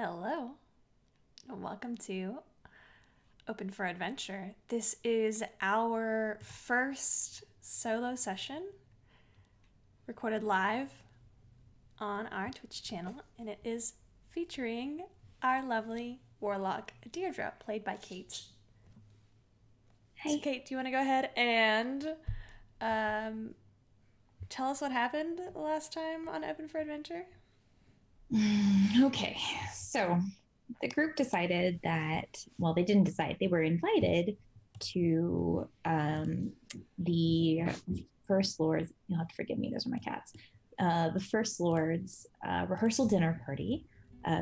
Hello, and welcome to Open for Adventure. This is our first solo session recorded live on our Twitch channel, and it is featuring our lovely warlock, Deirdre, played by Kate. Hey. So Kate, do you want to go ahead and tell us what happened last time on Open for Adventure? Okay, so the group decided that, well, they didn't decide, they were invited to the First Lord's, you'll have to forgive me, those are my cats, the First Lord's rehearsal dinner party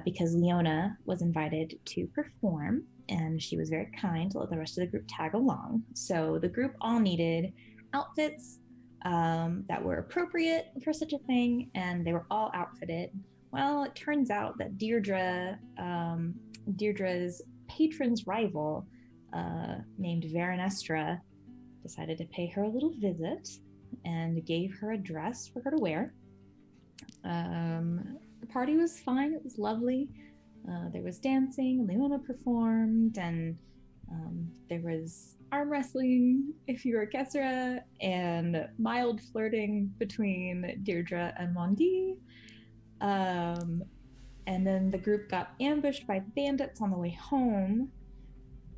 because Leona was invited to perform and she was very kind to let the rest of the group tag along. So the group all needed outfits that were appropriate for such a thing, and they were all outfitted. Well, it turns out that Deirdre's patron's rival, named Veronestra, decided to pay her a little visit and gave her a dress for her to wear. The party was fine, it was lovely. There was dancing, Leona performed, and there was arm wrestling if you were Kessera, and mild flirting between Deirdre and Mondi. And then the group got ambushed by bandits on the way home.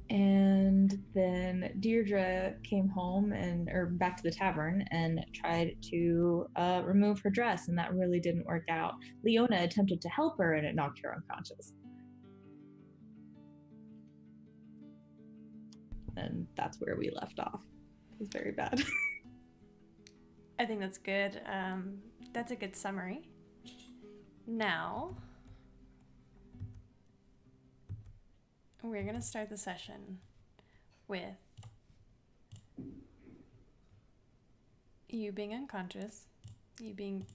And then Deirdre came home or back to the tavern and tried to remove her dress, and that really didn't work out. Leona attempted to help her, and it knocked her unconscious. And that's where we left off. It was very bad. I think that's good. That's a good summary. Now, we're going to start the session with you being unconscious, you being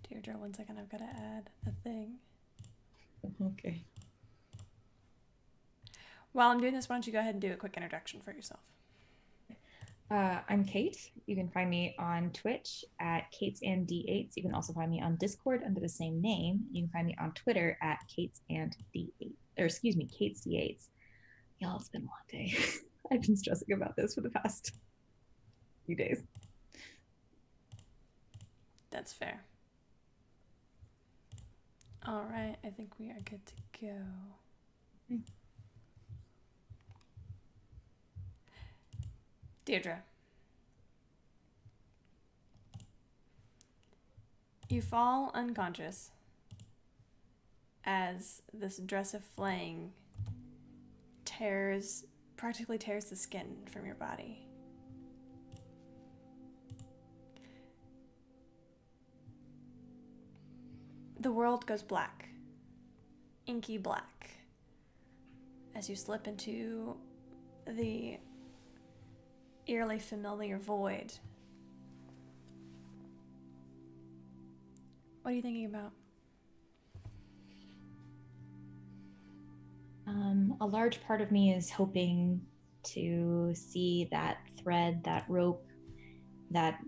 Deirdre. 1 second, I've got to add a thing. Okay. While I'm doing this, why don't you go ahead and do a quick introduction for yourself? I'm Kate. You can find me on Twitch at Kate's and D8s. You can also find me on Discord under the same name. You can find me on Twitter at Kate's and D8, or excuse me, Kate's D8s. Y'all, it's been a long day. I've been stressing about this for the past few days. That's fair. All right, I think we are good to go. Deirdre, you fall unconscious as this dress of flame practically tears the skin from your body. The world goes black, inky black, as you slip into the eerily familiar void. What are you thinking about? A large part of me is hoping to see that thread, that rope, that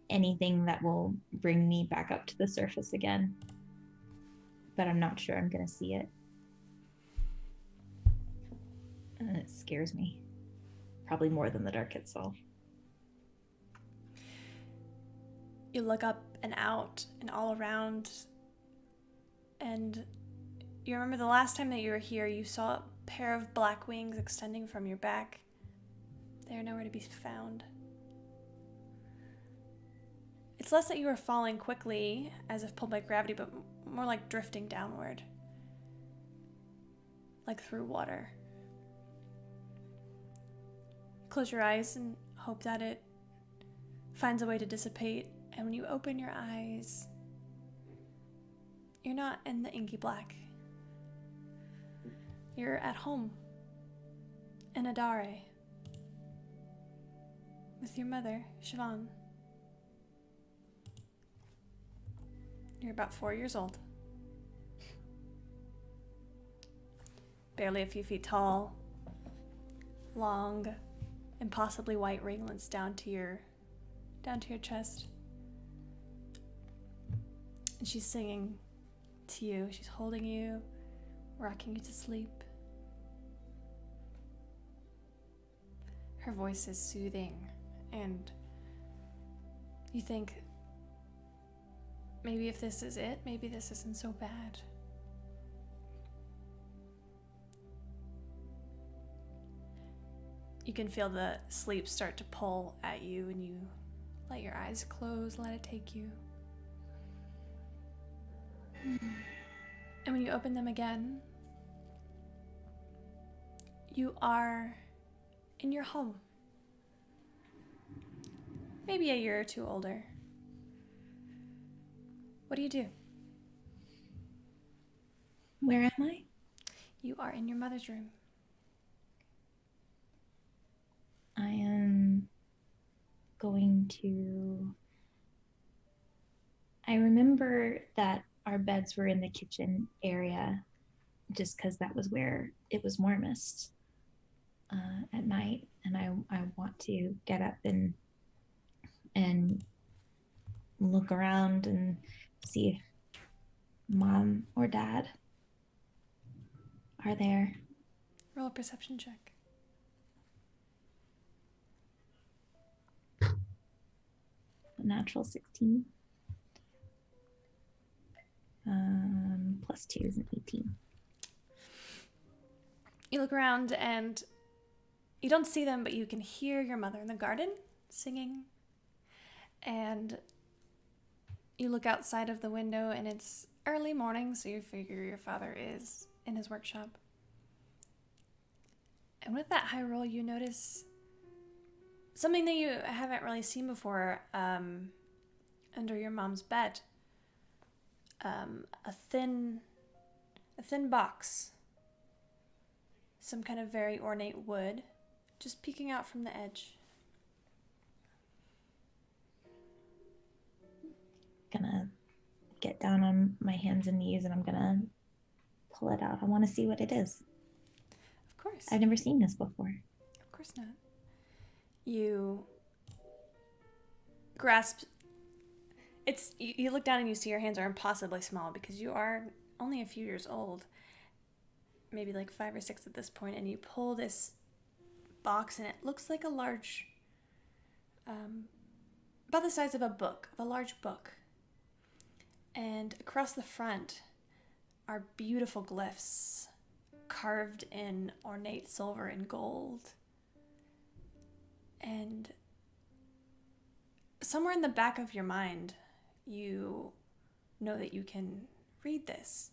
anything that will bring me back up to the surface again. But I'm not sure I'm going to see it. And it scares me. Probably more than the dark itself. You look up and out and all around, and you remember the last time that you were here, you saw a pair of black wings extending from your back. They are nowhere to be found. It's less that you are falling quickly, as if pulled by gravity, but more like drifting downward, like through water. Close your eyes and hope that it finds a way to dissipate, and when you open your eyes, you're not in the inky black. You're at home in Adare with your mother, Siobhan. You're about 4 years old. Barely a few feet tall, long, impossibly white ringlets down to your chest. And she's singing to you. She's holding you rocking you to sleep. Her voice is soothing, and you think, maybe if this is it, maybe this isn't so bad. You can feel the sleep start to pull at you, and you let your eyes close, let it take you. And when you open them again, you are in your home. Maybe a year or two older. What do you do? Where am I? You are in your mother's room. I am going to... I remember that our beds were in the kitchen area just because that was where it was warmest at night. And I want to get up and look around and see if Mom or Dad are there. Roll a perception check. Natural 16. Plus 2 is an 18. You look around and you don't see them, but you can hear your mother in the garden singing. And you look outside of the window and it's early morning, so you figure your father is in his workshop. And with that high roll, you notice something that you haven't really seen before under your mom's bed. A thin box. Some kind of very ornate wood, just peeking out from the edge. Gonna get down on my hands and knees and I'm gonna pull it out. I want to see what it is. Of course. I've never seen this before. Of course not. You grasp. You look down and you see your hands are impossibly small because you are only a few years old, maybe like 5 or 6 at this point, and you pull this box and it looks like a large, about the size of a book, of a large book. And across the front are beautiful glyphs carved in ornate silver and gold. And somewhere in the back of your mind, you know that you can read this.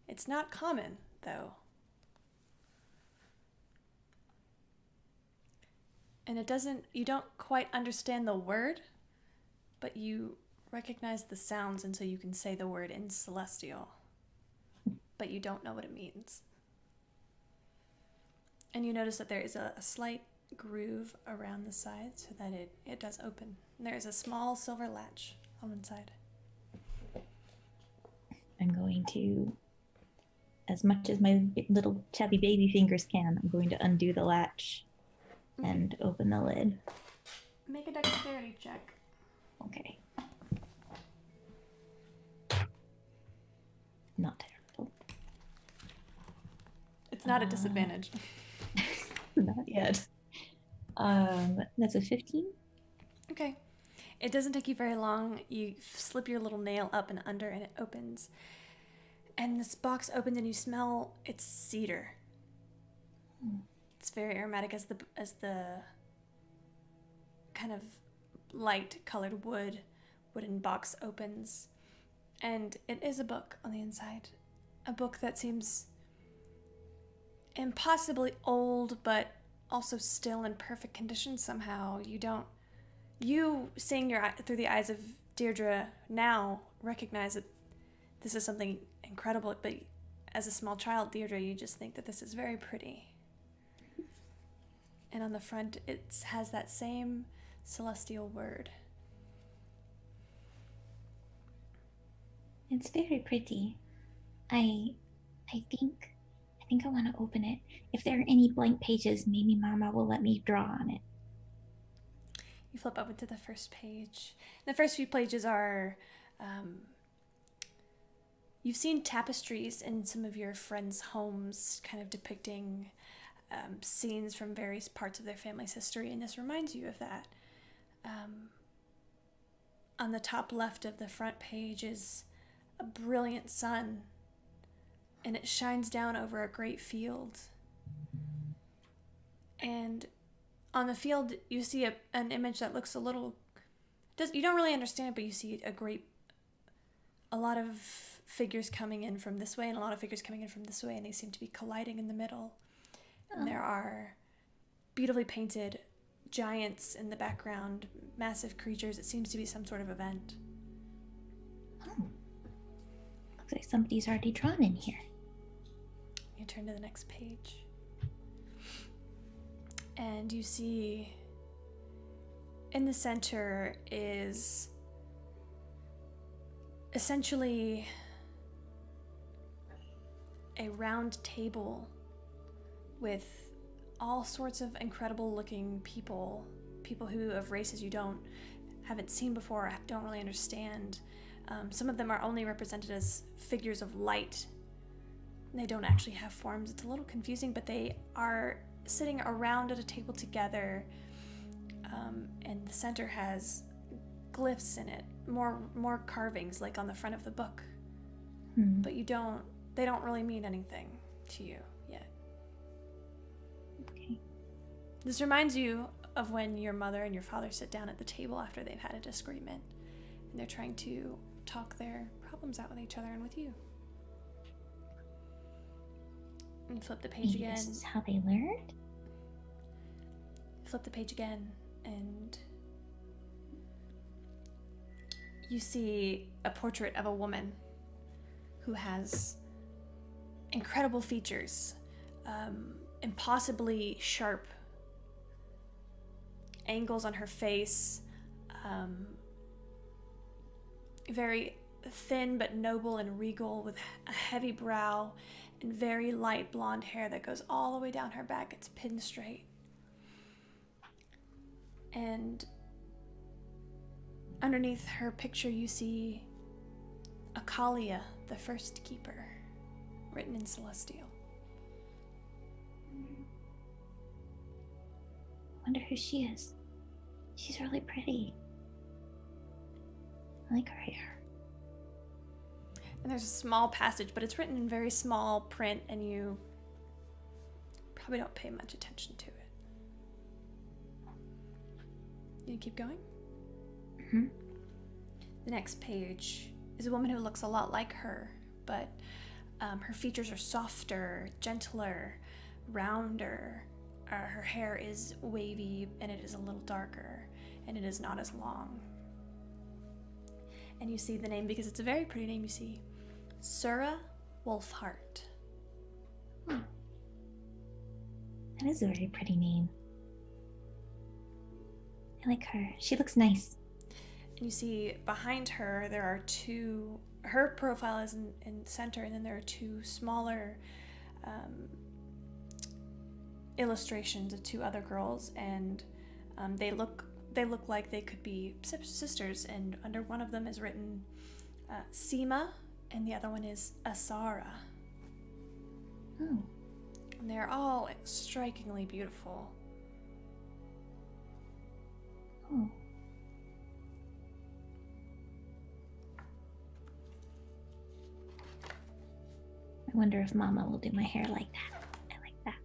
It's not common, though. And you don't quite understand the word, but you recognize the sounds, and so you can say the word in Celestial, but you don't know what it means. And you notice that there is a slight groove around the side so that it does open. And there is a small silver latch on one side. I'm going to, as much as my little chubby baby fingers can, I'm going to undo the latch and open the lid. Make a dexterity check. Okay. Not terrible. It's not a disadvantage. Not yet. That's a 15. Okay. It doesn't take you very long. You slip your little nail up and under and it opens. And this box opens and you smell, it's cedar. It's very aromatic as the kind of light colored wooden box opens. And it is a book on the inside. A book that seems impossibly old, but also still in perfect condition somehow. You seeing through the eyes of Deirdre now recognize that this is something incredible, but as a small child, Deirdre, you just think that this is very pretty. And on the front, it has that same celestial word. It's very pretty. I think I want to open it. If there are any blank pages, maybe Mama will let me draw on it. You flip open to the first page. The first few pages are You've seen tapestries in some of your friends' homes kind of depicting scenes from various parts of their family's history, and this reminds you of that. On the top left of the front page is a brilliant sun, and it shines down over a great field. And on the field, you see an image that looks a little... you don't really understand it, but you see a lot of figures coming in from this way and a lot of figures coming in from this way, and they seem to be colliding in the middle. And there are beautifully painted giants in the background, massive creatures. It seems to be some sort of event. Oh. Looks like somebody's already drawn in here. You turn to the next page. And you see in the center is essentially a round table with all sorts of incredible looking people who of races you haven't seen before, don't really understand. Some of them are only represented as figures of light. They don't actually have forms. It's a little confusing, but they are sitting around at a table together, and the center has glyphs in it, more carvings like on the front of the book. But they don't really mean anything to you yet. Okay. This reminds you of when your mother and your father sit down at the table after they've had a disagreement, and they're trying to talk their problems out with each other and with you. And flip the page again. This is how they learned? Flip the page again, and you see a portrait of a woman who has incredible features, impossibly sharp angles on her face, very thin but noble and regal, with a heavy brow and very light blonde hair that goes all the way down her back. It's pinned straight. And underneath her picture you see Akalia, the first keeper, written in Celestial. Wonder who she is. She's really pretty. I like her hair. And there's a small passage, but it's written in very small print, and you probably don't pay much attention to it. You keep going? Mm-hmm. The next page is a woman who looks a lot like her, but her features are softer, gentler, rounder. Her hair is wavy, and it is a little darker, and it is not as long. And you see the name, because it's a very pretty name, you see Sura Wolfheart. That is a very pretty name. I like her. She looks nice. And you see behind her, there are her profile is in the center, and then there are two smaller illustrations of two other girls, and they look like they could be sisters, and under one of them is written Seema, and the other one is Asara. Oh. And they're all strikingly beautiful. Oh. I wonder if Mama will do my hair like that. I like that.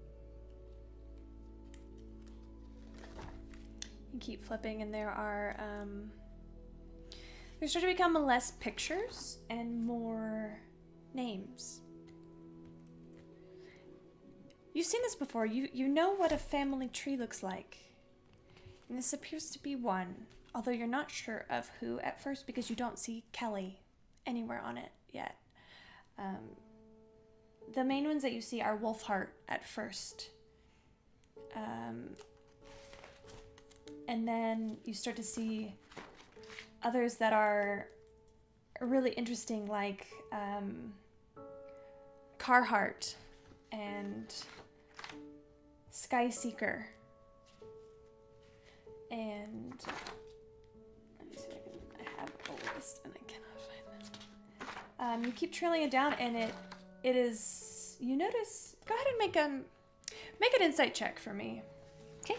You keep flipping, and there start to become less pictures and more names. You've seen this before. You know what a family tree looks like. And this appears to be one, although you're not sure of who at first, because you don't see Kelly anywhere on it yet. The main ones that you see are Wolfheart at first. And then you start to see others that are really interesting, like Carhartt and Skyseeker. And let me see if I have a list and I cannot find You keep trailing it down, and it is. You notice. Go ahead and make an insight check for me. Okay.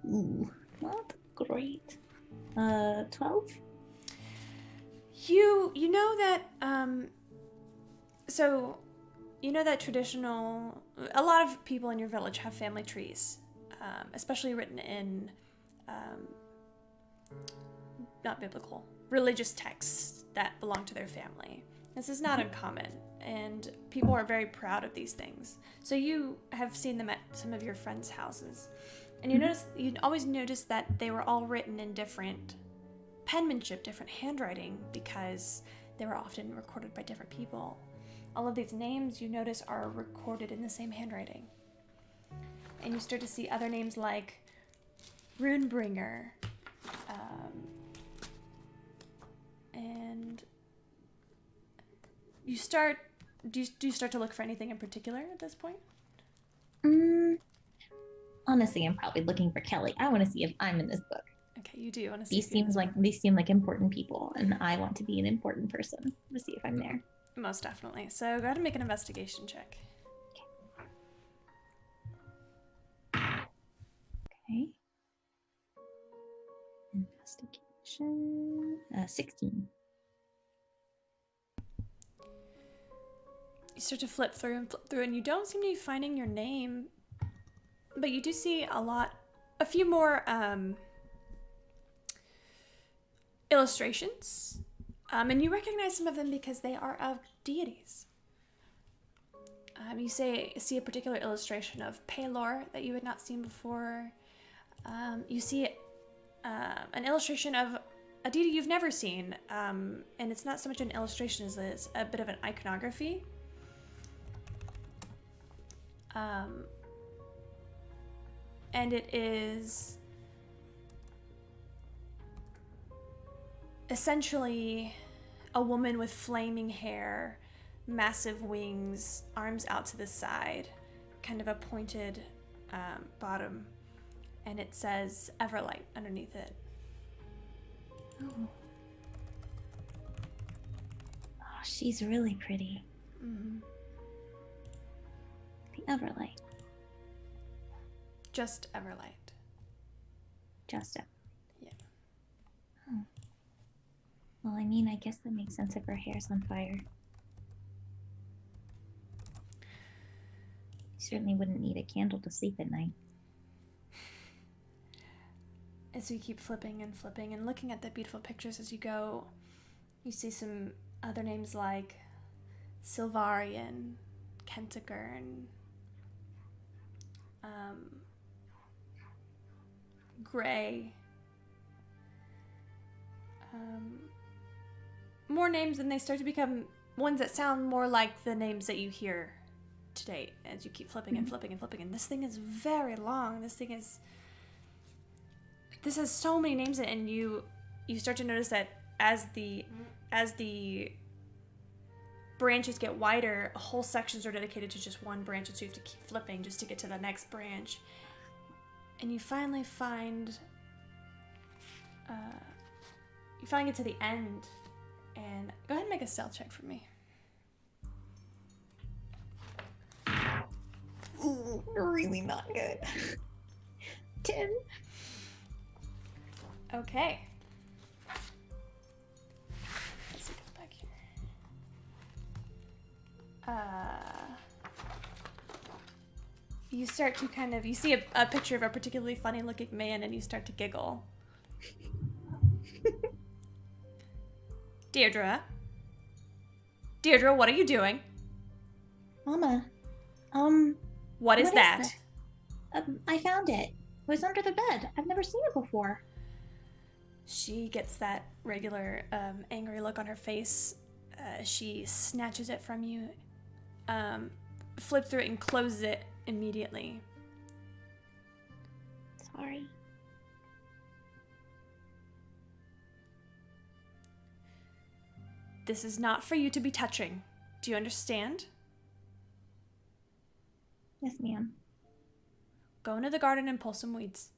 Ooh, not great. 12. You know that so you know that a lot of people in your village have family trees, especially written in not biblical, religious texts that belong to their family. This is not uncommon, and people are very proud of these things. So you have seen them at some of your friends' houses, and you always notice that they were all written in different penmanship, different handwriting, because they were often recorded by different people. All of these names you notice are recorded in the same handwriting. And you start to see other names like Runebringer, and do you start to look for anything in particular at this point? Honestly, I'm probably looking for Kelly. I want to see if I'm in this book. Okay, you do want to see. These seem like important people, and I want to be an important person to see if I'm there. Most definitely. So go ahead and make an investigation check. Okay. Investigation. 16. You start to flip through, and you don't seem to be finding your name, but you do see a few more illustrations, and you recognize some of them because they are of deities. You see a particular illustration of Pelor that you had not seen before. You see an illustration of a deity you've never seen, and it's not so much an illustration as it's a bit of an iconography. And it is essentially a woman with flaming hair, massive wings, arms out to the side, kind of a pointed bottom, and it says Everlight underneath it. Oh, she's really pretty. Mm-hmm. The Everlight. Just Everlight. Just Everlight. Yeah. Oh. Well, I mean, I guess that makes sense if her hair's on fire. You certainly wouldn't need a candle to sleep at night. As you keep flipping and looking at the beautiful pictures as you go, you see some other names like Silvarian, Kentigern, Gray. More names, and they start to become ones that sound more like the names that you hear today as you keep flipping and flipping and flipping. And this thing is very long. This has so many names in it, and you start to notice that as the branches get wider, whole sections are dedicated to just one branch, and so you have to keep flipping just to get to the next branch. And you finally get to the end, and go ahead and make a stealth check for me. Ooh, really not good. 10. Okay. Let's see what's back here. You start to you see a picture of a particularly funny looking man, and you start to giggle. Deirdre, what are you doing? Mama, what is that? I found it. It was under the bed. I've never seen it before. She gets that regular angry look on her face. She snatches it from you, flips through it, and closes it immediately. Sorry. This is not for you to be touching. Do you understand? Yes, ma'am. Go into the garden and pull some weeds.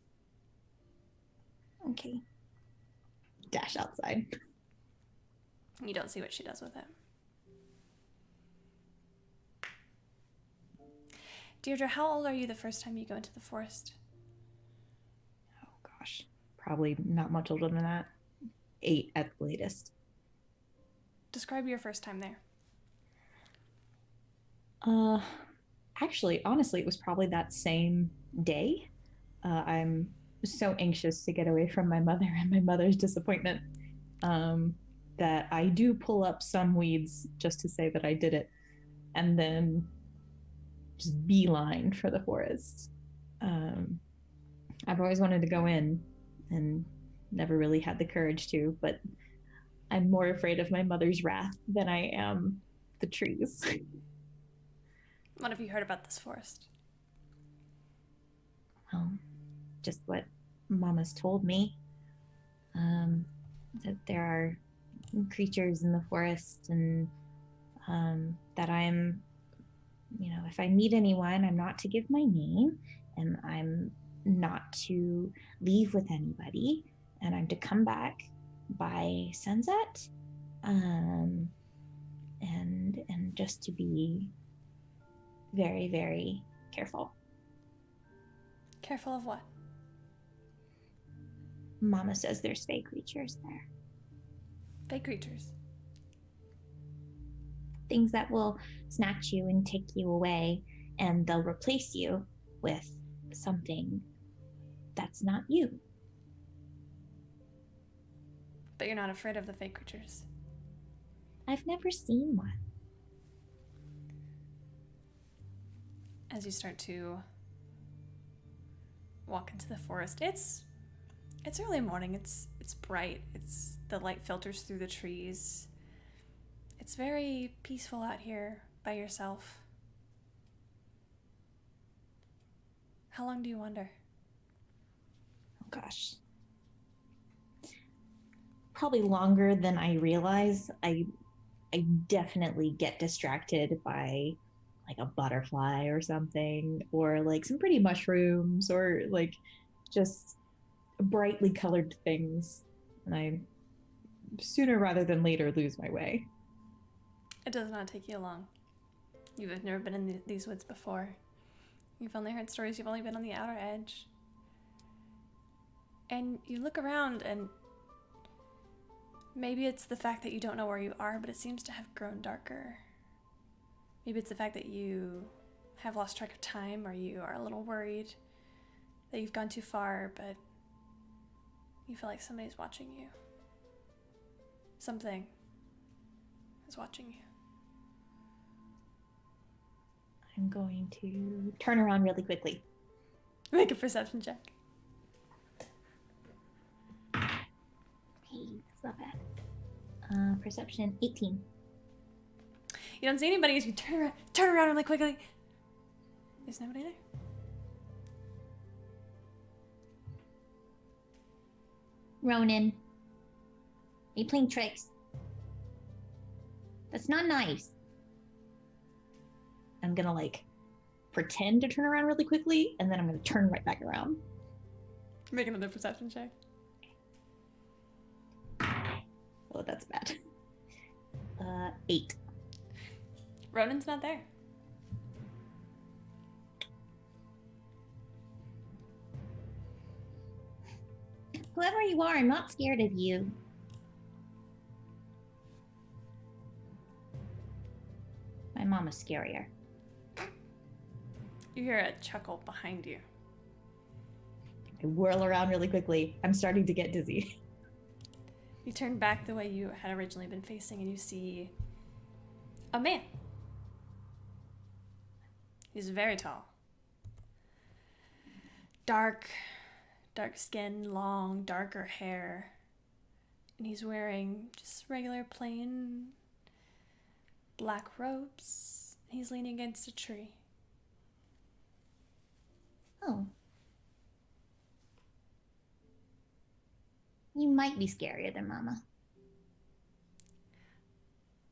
Okay. dash outside. You don't see what she does with it. Deirdre, how old are you the first time you go into the forest? Oh gosh, probably not much older than that. 8 at the latest. Describe your first time there. Actually, honestly, it was probably that same day. I'm so anxious to get away from my mother and my mother's disappointment that I do pull up some weeds just to say that I did it, and then just beeline for the forest. I've always wanted to go in and never really had the courage to, but I'm more afraid of my mother's wrath than I am the trees. What have you heard about this forest? Just what Mama's told me. That there are creatures in the forest, and that I'm, if I meet anyone, I'm not to give my name, and I'm not to leave with anybody, and I'm to come back by sunset, and just to be very, very careful. Careful of what? Mama says there's fey creatures there. Fey creatures? Things that will snatch you and take you away, and they'll replace you with something that's not you. But you're not afraid of the fey creatures? I've never seen one. As you start to walk into the forest, it's early morning. It's bright. The light filters through the trees. It's very peaceful out here by yourself. How long do you wander? Oh gosh. Probably longer than I realize. I definitely get distracted by like a butterfly or something, or like some pretty mushrooms, or like just brightly colored things. And I sooner rather than later lose my way. It does not take you long. You've never been in these woods before. You've only heard stories. You've only been on the outer edge. And you look around, and maybe it's the fact that you don't know where you are, but it seems to have grown darker. Maybe it's the fact that you have lost track of time, or you are a little worried that you've gone too far, but you feel like somebody's watching you. Something is watching you. I'm going to turn around really quickly. Make a perception check. Hey, that's not bad. Perception 18. You don't see anybody as you turn around really quickly. There's nobody there. Ronan, are you playing tricks? That's not nice. I'm gonna like pretend to turn around really quickly, and then I'm gonna turn right back around. Make another perception check. Oh, that's bad. 8. Ronan's not there. Whoever you are, I'm not scared of you. My mom is scarier. You hear a chuckle behind you. I whirl around really quickly. I'm starting to get dizzy. You turn back the way you had originally been facing, and you see a man. He's very tall. Dark skin, long, darker hair. And he's wearing just regular plain black robes. He's leaning against a tree. Oh. You might be scarier than Mama.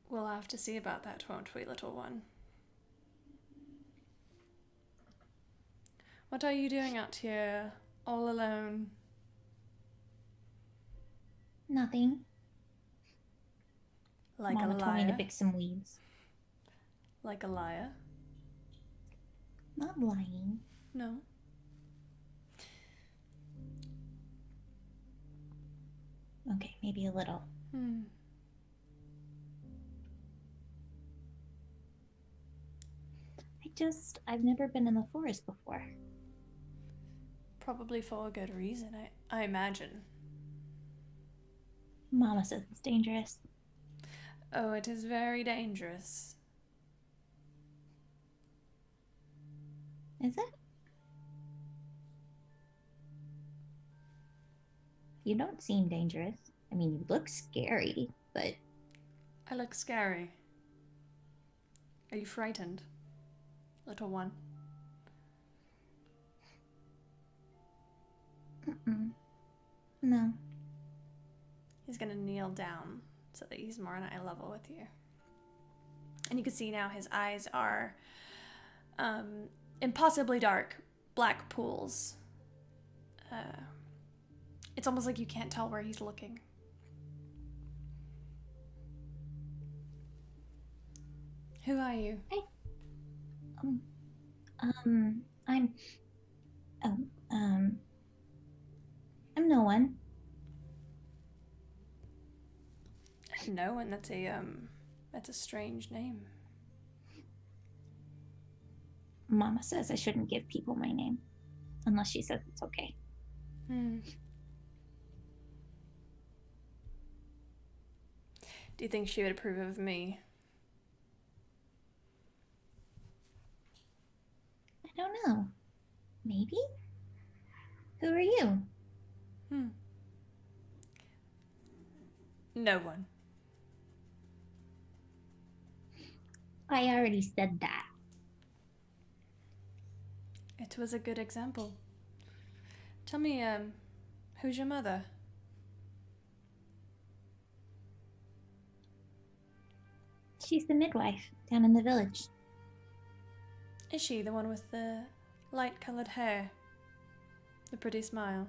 We'll have to see about that, won't we, little one? What are you doing out here, all alone? Nothing. Like a Mama told me to liar. pick some weeds. Like a liar. Not lying. No. Okay, maybe a little. I've never been in the forest before. Probably for a good reason, I imagine. Mama says it's dangerous. Oh, it is very dangerous. Is it? You don't seem dangerous. I mean, you look scary, but... I look scary. Are you frightened, little one? Mm-mm. No. He's gonna kneel down so that he's more on eye level with you. And you can see now his eyes are impossibly dark, black pools. It's almost like you can't tell where he's looking. Who are you? Hey. I'm... I'm no one. No, and that's a strange name. Mama says I shouldn't give people my name. Unless she says it's okay. Do you think she would approve of me? I don't know. Maybe? Who are you? No one. I already said that. It was a good example. Tell me, who's your mother? She's the midwife down in the village. Is she the one with the light-colored hair? The pretty smile?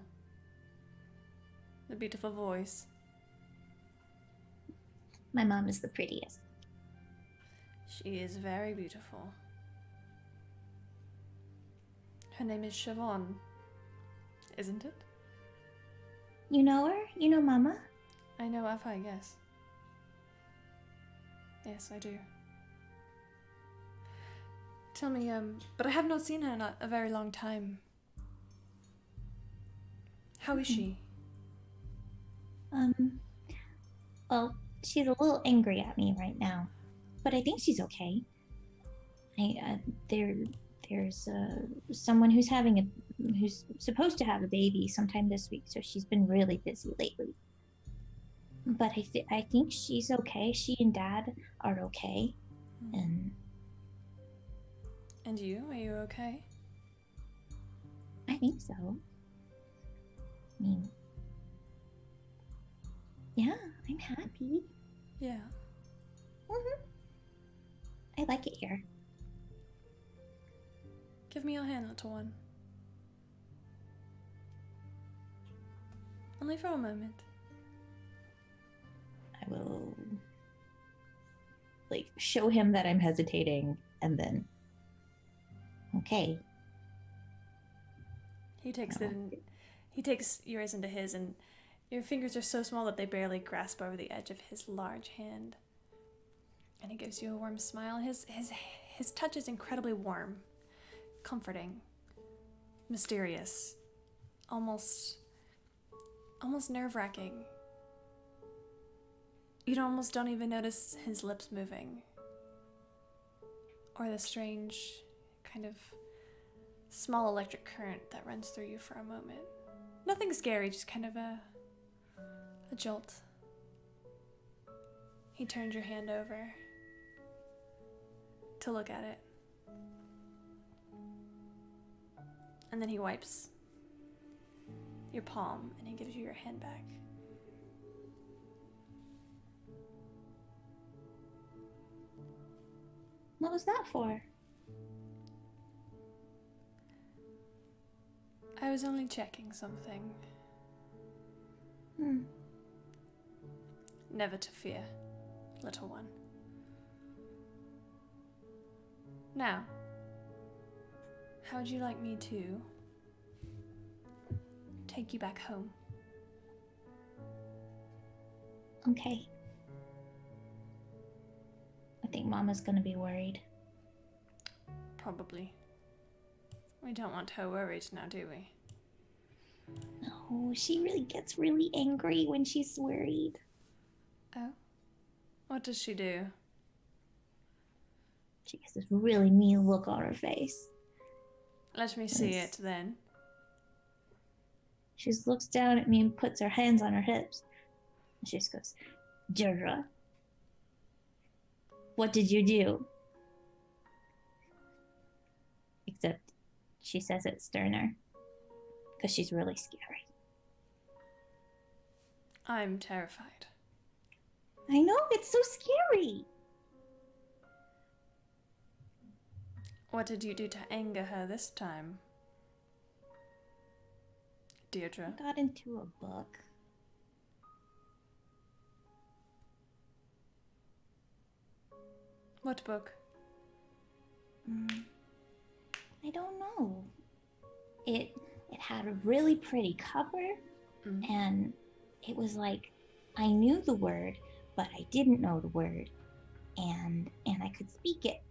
The beautiful voice? My mom is the prettiest. She is very beautiful. Her name is Siobhan, isn't it? You know her? You know Mama? I know of her, yes. Yes, I do. Tell me, but I have not seen her in a very long time. How is she? Well, she's a little angry at me right now, but I think she's okay. There's someone who's supposed to have a baby sometime this week, so she's been really busy lately. But I think she's okay. She and Dad are okay, And you? Are you okay? I think so. I mean, yeah, I'm happy. Yeah. I like it here. Give me your hand, little one. Only for a moment. I will show him that I'm hesitating, and then okay. He takes he takes yours into his, and your fingers are so small that they barely grasp over the edge of his large hand. And he gives you a warm smile. His touch is incredibly warm, comforting, mysterious, almost nerve-wracking. You almost don't even notice his lips moving, or the strange kind of small electric current that runs through you for a moment. Nothing scary, just kind of a jolt. He turns your hand over to look at it. And then he wipes your palm and he gives you your hand back. What was that for? I was only checking something. Never to fear, little one. Now, how would you like me to take you back home? Okay. I think Mama's gonna be worried. Probably. We don't want her worried now, do we? No, she really gets really angry when she's worried. Oh? What does she do? She gets this really mean look on her face. Let me see it then. She just looks down at me and puts her hands on her hips. And she just goes, Deirdre, what did you do? Except she says it sterner because she's really scary. I'm terrified. I know, it's so scary. What did you do to anger her this time, Deirdre? I got into a book. What book? I don't know. It had a really pretty cover, and it was like I knew the word, but I didn't know the word, and I could speak it,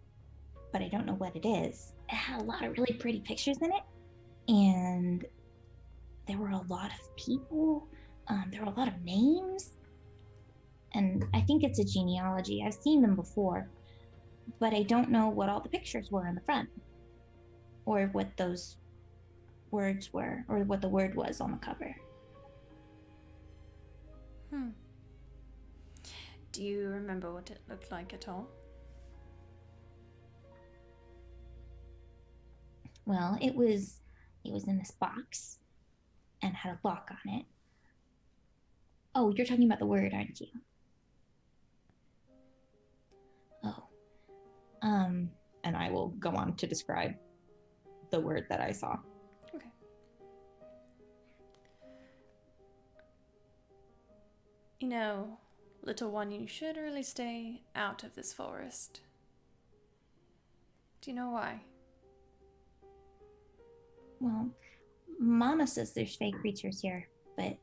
but I don't know what it is. It had a lot of really pretty pictures in it, and there were a lot of people. There were a lot of names, and I think it's a genealogy. I've seen them before, but I don't know what all the pictures were in the front, or what those words were, or what the word was on the cover. Do you remember what it looked like at all? Well, it was in this box and had a lock on it. Oh, you're talking about the word, aren't you? Oh. And I will go on to describe the word that I saw. Okay. You know, little one, you should really stay out of this forest. Do you know why? Well, Mama says there's fake creatures here, but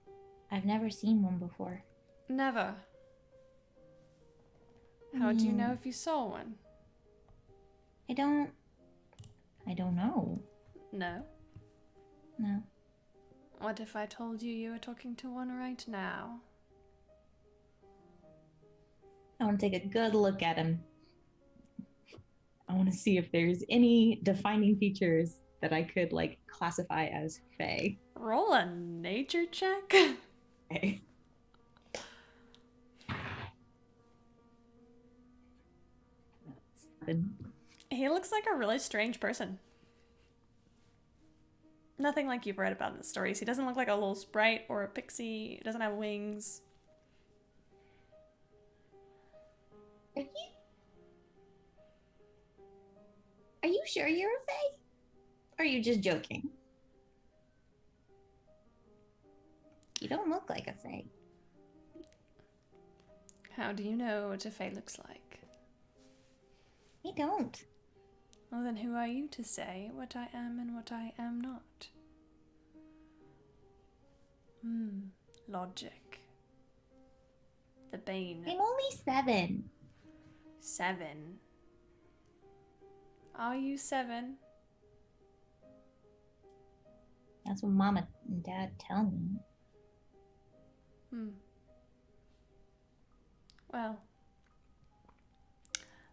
I've never seen one before. Never. How do you know if you saw one? I don't know. No? No. What if I told you were talking to one right now? I want to take a good look at him. I want to see if there's any defining features that I could, classify as fae. Roll a nature check? Okay. He looks like a really strange person. Nothing like you've read about in the stories. He doesn't look like a little sprite or a pixie. He doesn't have wings. Are you sure you're a fae? Or are you just joking? You don't look like a fae. How do you know what a fae looks like? I don't. Well, then who are you to say what I am and what I am not? Logic. The bane. I'm only 7. 7. Are you 7? That's what Mama and Dad tell me. Well,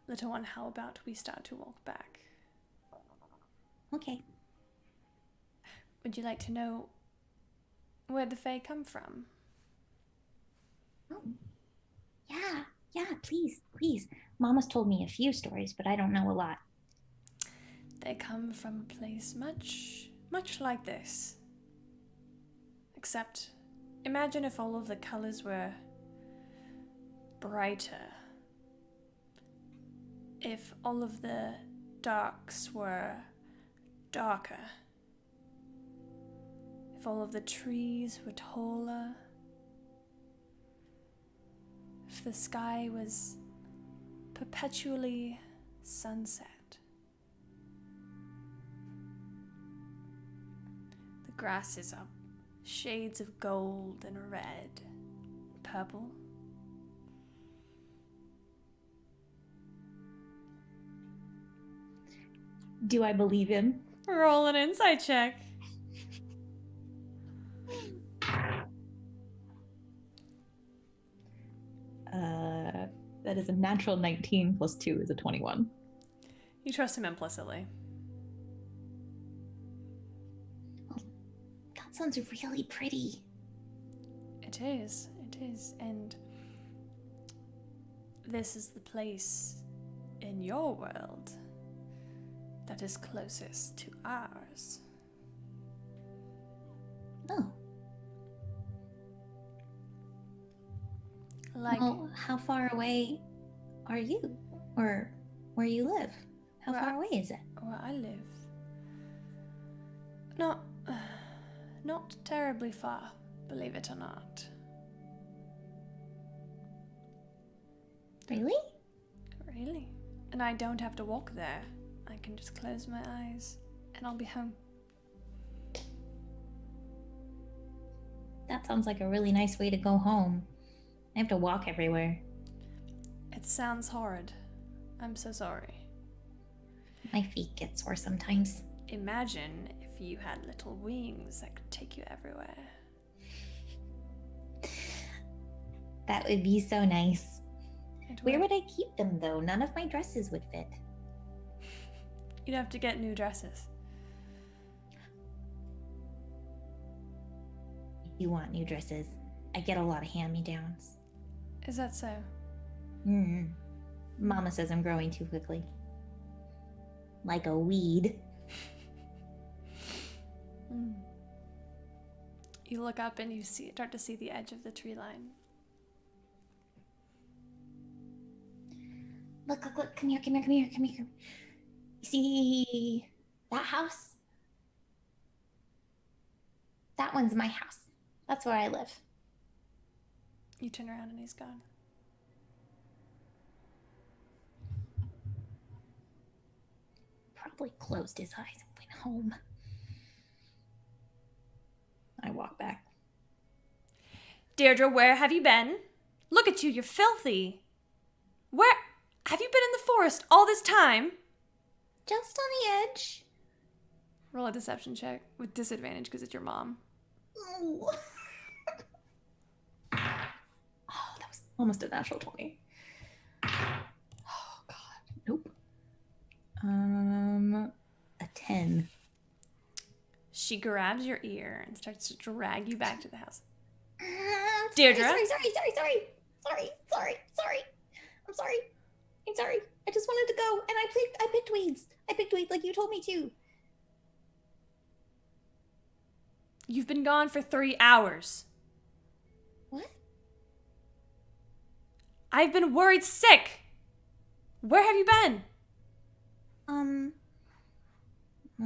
little one, how about we start to walk back? Okay. Would you like to know where the fae come from? Oh. Yeah, please. Mama's told me a few stories, but I don't know a lot. They come from a place much like this. Except, imagine if all of the colors were brighter. If all of the darks were darker. If all of the trees were taller. if the sky was perpetually sunset. The grasses are shades of gold and red, purple. Do I believe him? Roll an insight check. That is a natural 19 plus 2 is a 21. You trust him implicitly. That sounds really pretty. It is. And this is the place in your world that is closest to ours. Oh. Well, how far away are you? Or where you live? How far away is it? Where I live. Not terribly far, believe it or not. Really? Really? And I don't have to walk there. I can just close my eyes and I'll be home. That sounds like a really nice way to go home. I have to walk everywhere. It sounds horrid. I'm so sorry. My feet get sore sometimes. Imagine if you had little wings that could take you everywhere. That would be so nice. Where would I keep them, though? None of my dresses would fit. You'd have to get new dresses. You want new dresses? I get a lot of hand-me-downs. Is that so? Mama says I'm growing too quickly. Like a weed. You look up and you start to see the edge of the tree line. Look, come here. You see that house? That one's my house. That's where I live. You turn around and he's gone. Probably closed his eyes and went home. I walk back. Deirdre, where have you been? Look at you, you're filthy. Where have you been in the forest all this time? Just on the edge. Roll a deception check with disadvantage because it's your mom. Oh. That was almost a natural 20. Oh, God. Nope. A 10. She grabs your ear and starts to drag you back to the house. Deirdre? Sorry. I'm sorry. I just wanted to go, and I picked weeds. I picked weeds like you told me to. You've been gone for 3 hours. What? I've been worried sick. Where have you been?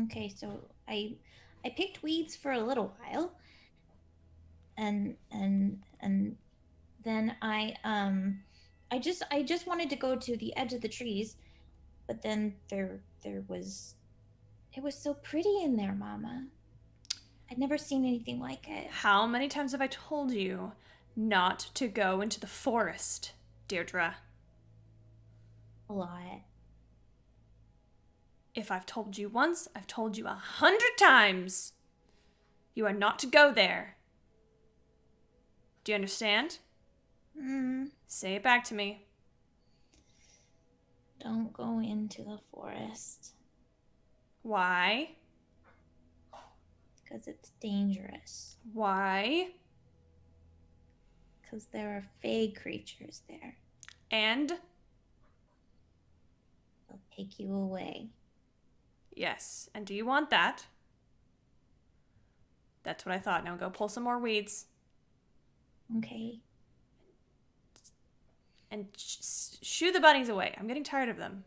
Okay, so I picked weeds for a little while. And then I just wanted to go to the edge of the trees, but then it was so pretty in there, Mama. I'd never seen anything like it. How many times have I told you not to go into the forest, Deirdre? A lot. If I've told you once, I've told you 100 times. You are not to go there. Do you understand? Say it back to me. Don't go into the forest. Why? Because it's dangerous. Why? Because there are fey creatures there. And? They'll take you away. Yes. And do you want that? That's what I thought. Now go pull some more weeds. Okay. And shoo the bunnies away. I'm getting tired of them.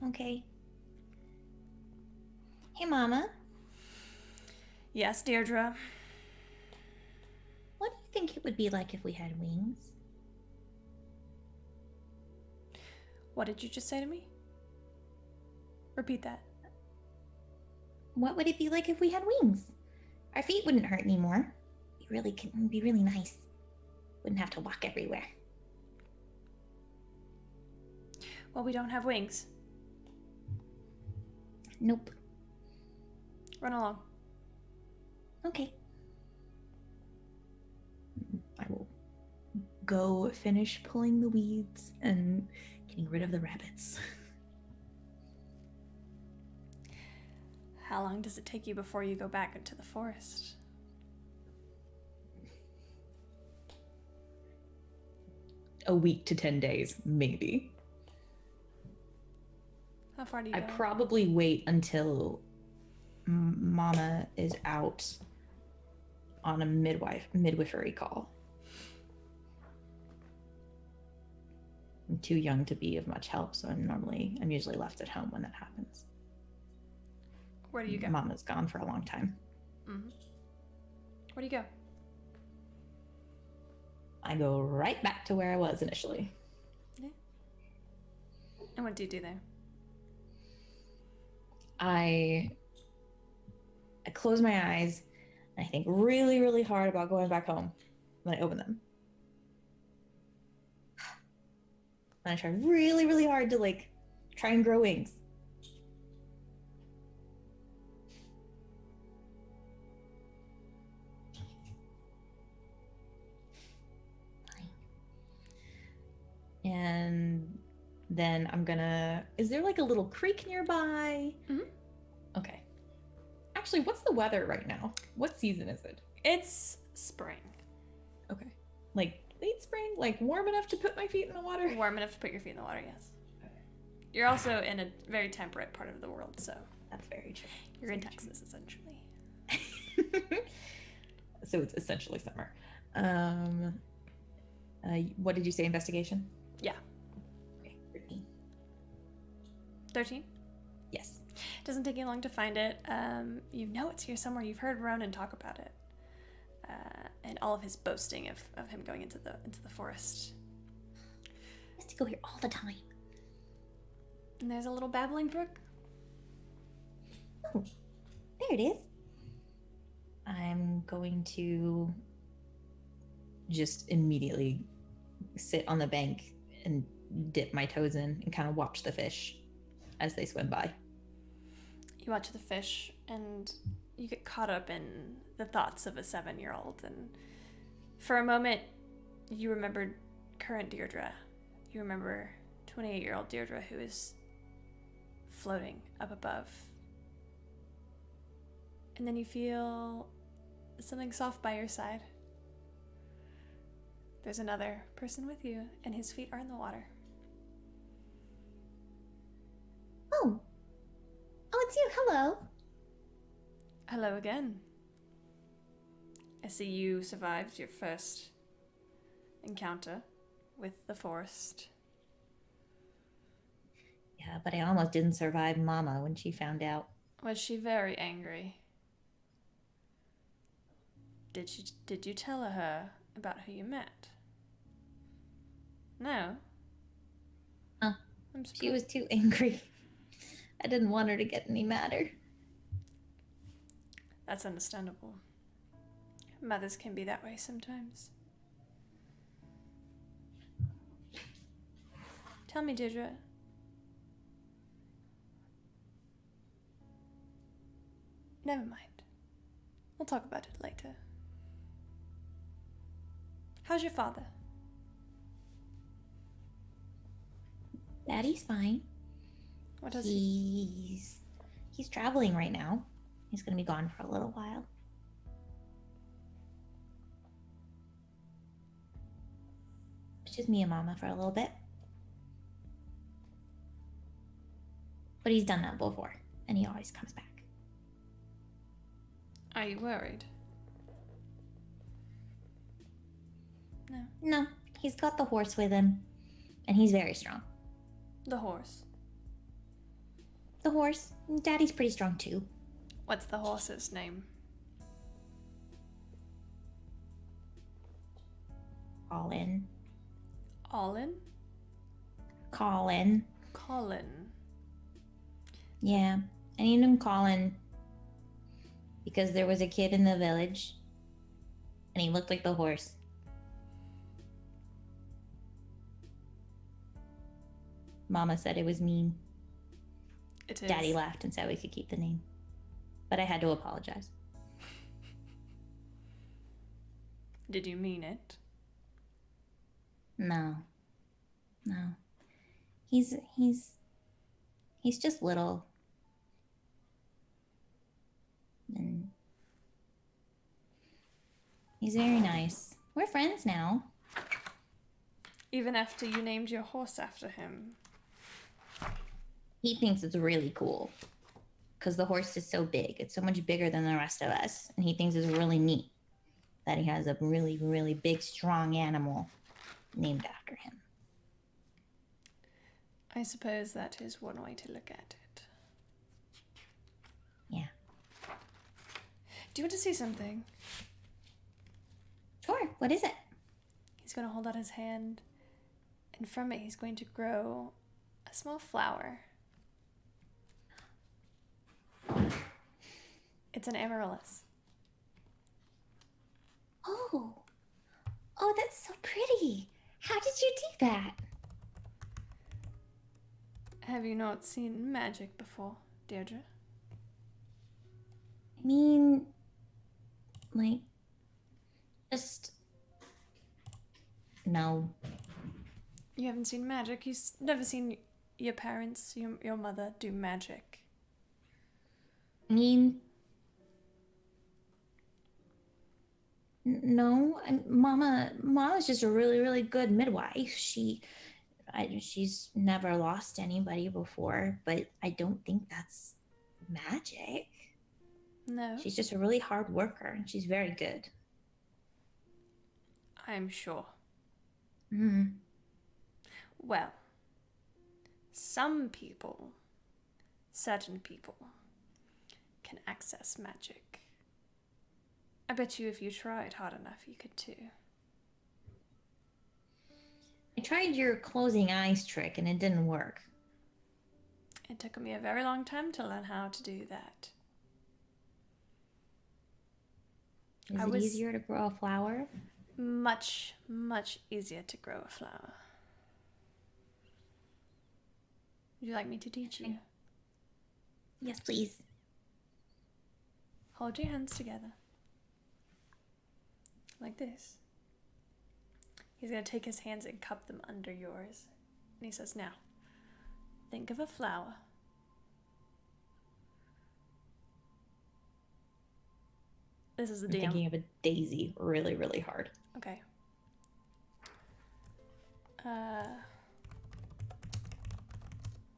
Okay. Hey, Mama. Yes, Deirdre. What do you think it would be like if we had wings? What did you just say to me? Repeat that. What would it be like if we had wings? Our feet wouldn't hurt anymore. It'd be really nice. Wouldn't have to walk everywhere. Well, we don't have wings. Nope. Run along. Okay. I will go finish pulling the weeds and getting rid of the rabbits. How long does it take you before you go back into the forest? A week to 10 days, maybe. How far do you go? I probably wait until Mama is out on a midwifery call. I'm too young to be of much help, so I'm usually left at home when that happens. Where do you go? Mama's gone for a long time. Mm-hmm. Where do you go? I go right back to where I was initially. Yeah. And what do you do there? I close my eyes and I think really, really hard about going back home. Then I open them. And I try really, really hard to try and grow wings. And then is there a little creek nearby? Mm-hmm. Okay. Actually, what's the weather right now? What season is it? It's spring. Okay. Late spring? Warm enough to put my feet in the water? Warm enough to put your feet in the water, yes. Okay. You're also in a very temperate part of the world, so. That's very true. You're in Texas, essentially. So it's essentially summer. What did you say, investigation? Yeah. Okay, 13. 13? Yes. Doesn't take you long to find it. You know it's here somewhere. You've heard Ronan talk about it. And all of his boasting of him going into the forest. I used to go here all the time. And there's a little babbling brook. Oh, there it is. I'm going to just immediately sit on the bank and dip my toes in and kind of watch the fish as they swim by. You watch the fish and you get caught up in the thoughts of a 7-year-old, and for a moment you remember current Deirdre. You remember 28-year-old Deirdre who is floating up above. And then you feel something soft by your side. There's another person with you, and his feet are in the water. Oh, it's you. Hello. Hello again. I see you survived your first encounter with the forest. Yeah, but I almost didn't survive Mama when she found out. Was she very angry? Did you tell her about who you met? No. Huh. She was too angry. I didn't want her to get any madder. That's understandable. Mothers can be that way sometimes. Tell me, Deirdre. Never mind. We'll talk about it later. How's your father? Daddy's fine. What does He's traveling right now. He's gonna be gone for a little while. It's just me and Mama for a little bit. But he's done that before, and he always comes back. Are you worried? No. No, he's got the horse with him, and he's very strong. The horse. The horse, Daddy's pretty strong too. What's the horse's name? Colin. Olin? Colin. Colin. Yeah, I named him Colin because there was a kid in the village and he looked like the horse. Mama said it was mean. It is. Daddy laughed and said we could keep the name. But I had to apologize. Did you mean it? No. He's just little. And he's very nice. We're friends now. Even after you named your horse after him? He thinks it's really cool because the horse is so big. It's so much bigger than the rest of us. And he thinks it's really neat that he has a really, really big, strong animal named after him. I suppose that is one way to look at it. Yeah. Do you want to see something? Sure. What is it? He's going to hold out his hand, and from it he's going to grow a small flower. It's an amaryllis. Oh, that's so pretty. How did you do that? Have you not seen magic before, Deirdre? I mean, like, just no. You haven't seen magic? You've never seen your parents, your mother do magic? I mean, no. Mama's just a really, really good midwife. She's never lost anybody before, but I don't think that's magic. No. She's just a really hard worker, and she's very good. I'm sure. Mm. Well, some people, certain people, can access magic. I bet you if you tried hard enough, you could too. I tried your closing eyes trick, and it didn't work. It took me a very long time to learn how to do that. Is it easier to grow a flower? Much, much easier to grow a flower. Would you like me to teach you? Yes, please. Hold your hands together. Like this. He's going to take his hands and cup them under yours. And he says, now, think of a flower. This is the I'm deal. thinking of a daisy really, really hard. Okay.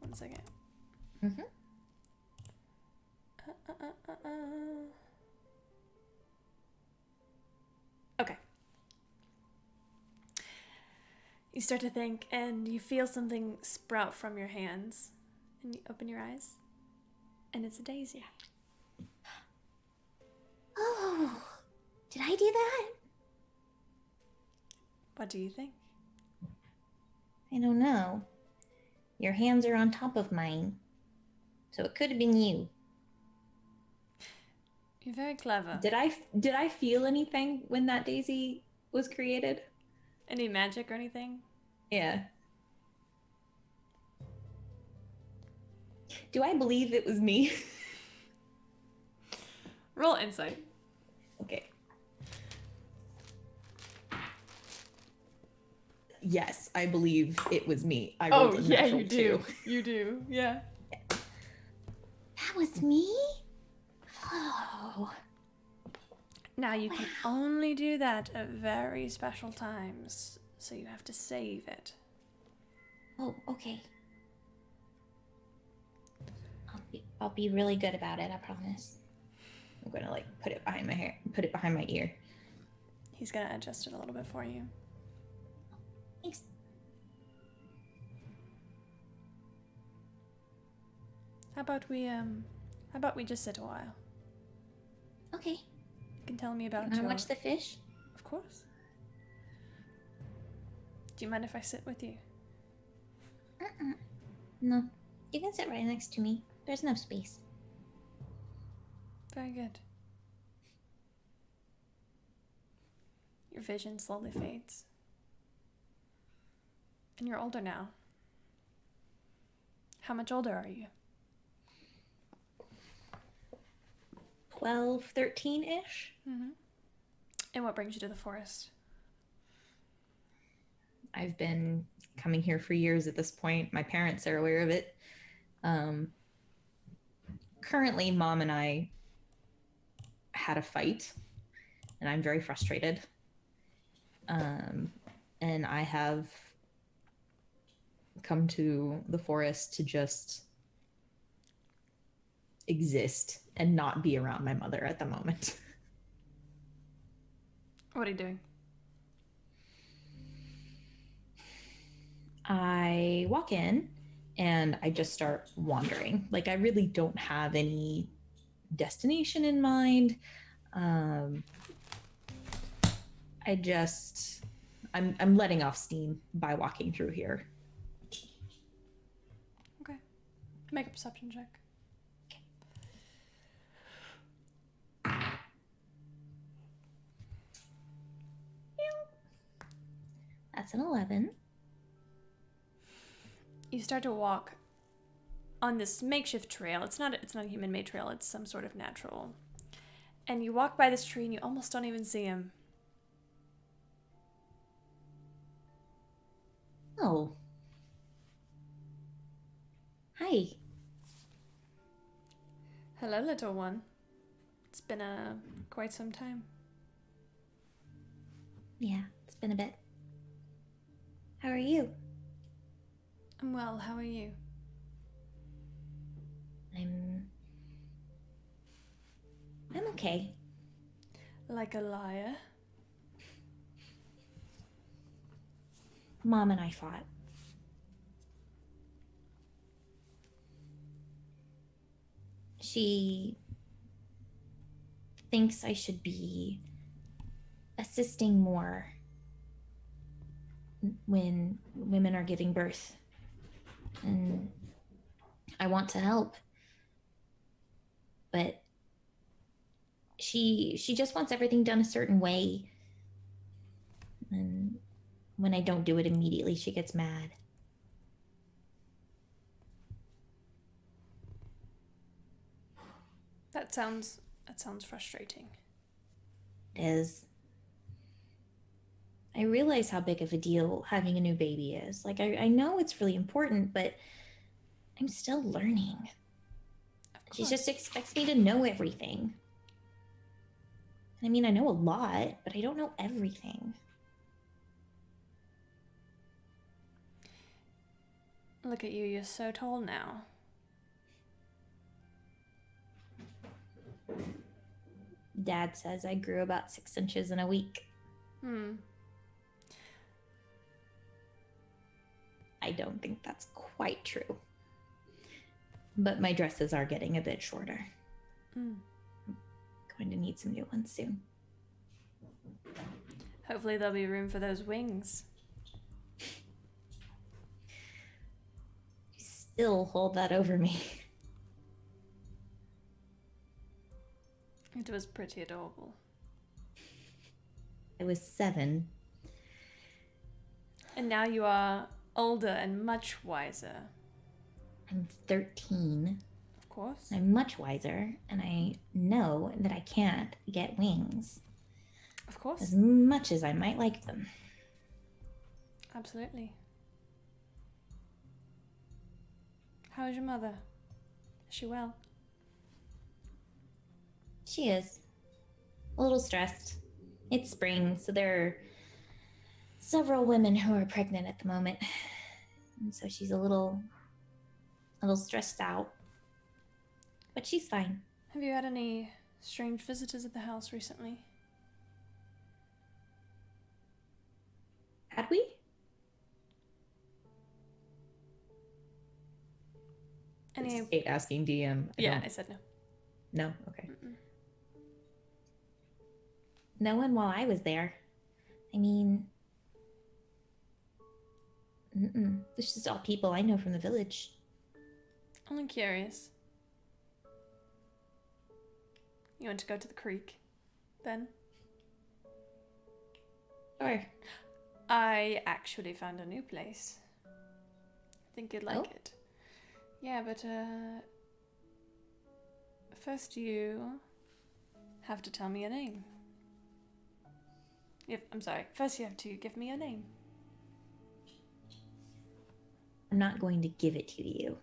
One second. Mm-hmm. Okay. You start to think, and you feel something sprout from your hands. And you open your eyes, and it's a daisy. Oh, did I do that? What do you think? I don't know. Your hands are on top of mine. So it could have been you. You're very clever. Did I feel anything when that daisy was created? Any magic or anything? Yeah. Do I believe it was me? Roll insight. Okay. Yes, I believe it was me. I rolled a natural 2. You do, yeah. That was me? Oh. Now you can only do that at very special times, so you have to save it. Oh, okay. I'll be really good about it, I promise. I'm gonna put it behind my hair, put it behind my ear. He's gonna adjust it a little bit for you. Thanks. How about we just sit a while? Okay. You can tell me about Can I watch the fish? Of course. Do you mind if I sit with you? No, you can sit right next to me. There's enough space. Very good. Your vision slowly fades. And you're older now. How much older are you? 12, 13-ish. Mm-hmm. And what brings you to the forest? I've been coming here for years at this point. My parents are aware of it. Currently, Mom and I had a fight, and I'm very frustrated. And I have come to the forest to just exist and not be around my mother at the moment. What are you doing? I walk in and I just start wandering. Like, I really don't have any destination in mind. I'm letting off steam by walking through here. Okay. Make a perception check. That's an 11. You start to walk on this makeshift trail. It's not a human-made trail. It's some sort of natural. And you walk by this tree and you almost don't even see him. Oh. Hi. Hello, little one. It's been quite some time. Yeah, it's been a bit. How are you? I'm well. How are you? I'm okay. Like a liar. Mom and I fought. She thinks I should be assisting more when women are giving birth. And I want to help. But she just wants everything done a certain way. And when I don't do it immediately, she gets mad. That sounds frustrating. It is. I realize how big of a deal having a new baby is. Like, I know it's really important, but I'm still learning. She just expects me to know everything. I mean, I know a lot, but I don't know everything. Look at you, you're so tall now. Dad says I grew about 6 inches in a week. I don't think that's quite true. But my dresses are getting a bit shorter. I'm going to need some new ones soon. Hopefully there'll be room for those wings. You still hold that over me. It was pretty adorable. I was 7. And now you are older and much wiser. I'm 13. Of course. I'm much wiser, and I know that I can't get wings. Of course. As much as I might like them. Absolutely. How is your mother? Is she well? She is. A little stressed. It's spring, so there are several women who are pregnant at the moment. And so she's a little stressed out. But she's fine. Have you had any strange visitors at the house recently? Had we? Any? It's Kate asking DM. I said no. No? Okay. No one while I was there. I mean... This is all people I know from the village. Only curious. You want to go to the creek, then? Sure. I actually found a new place. I think you'd like Oh? it. Yeah, but first you have to tell me your name. I'm sorry. First you have to give me your name. I'm not going to give it to you.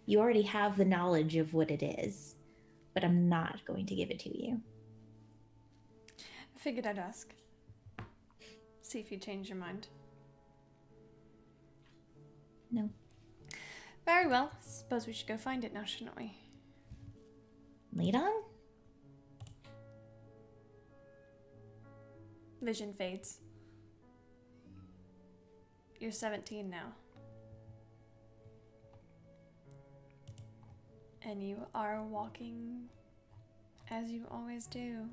You already have the knowledge of what it is, but I'm not going to give it to you. I figured I'd ask. See if you change your mind. No. Very well. Suppose we should go find it now, shouldn't we? Lead on? Vision fades. You're 17 now. And you are walking as you always do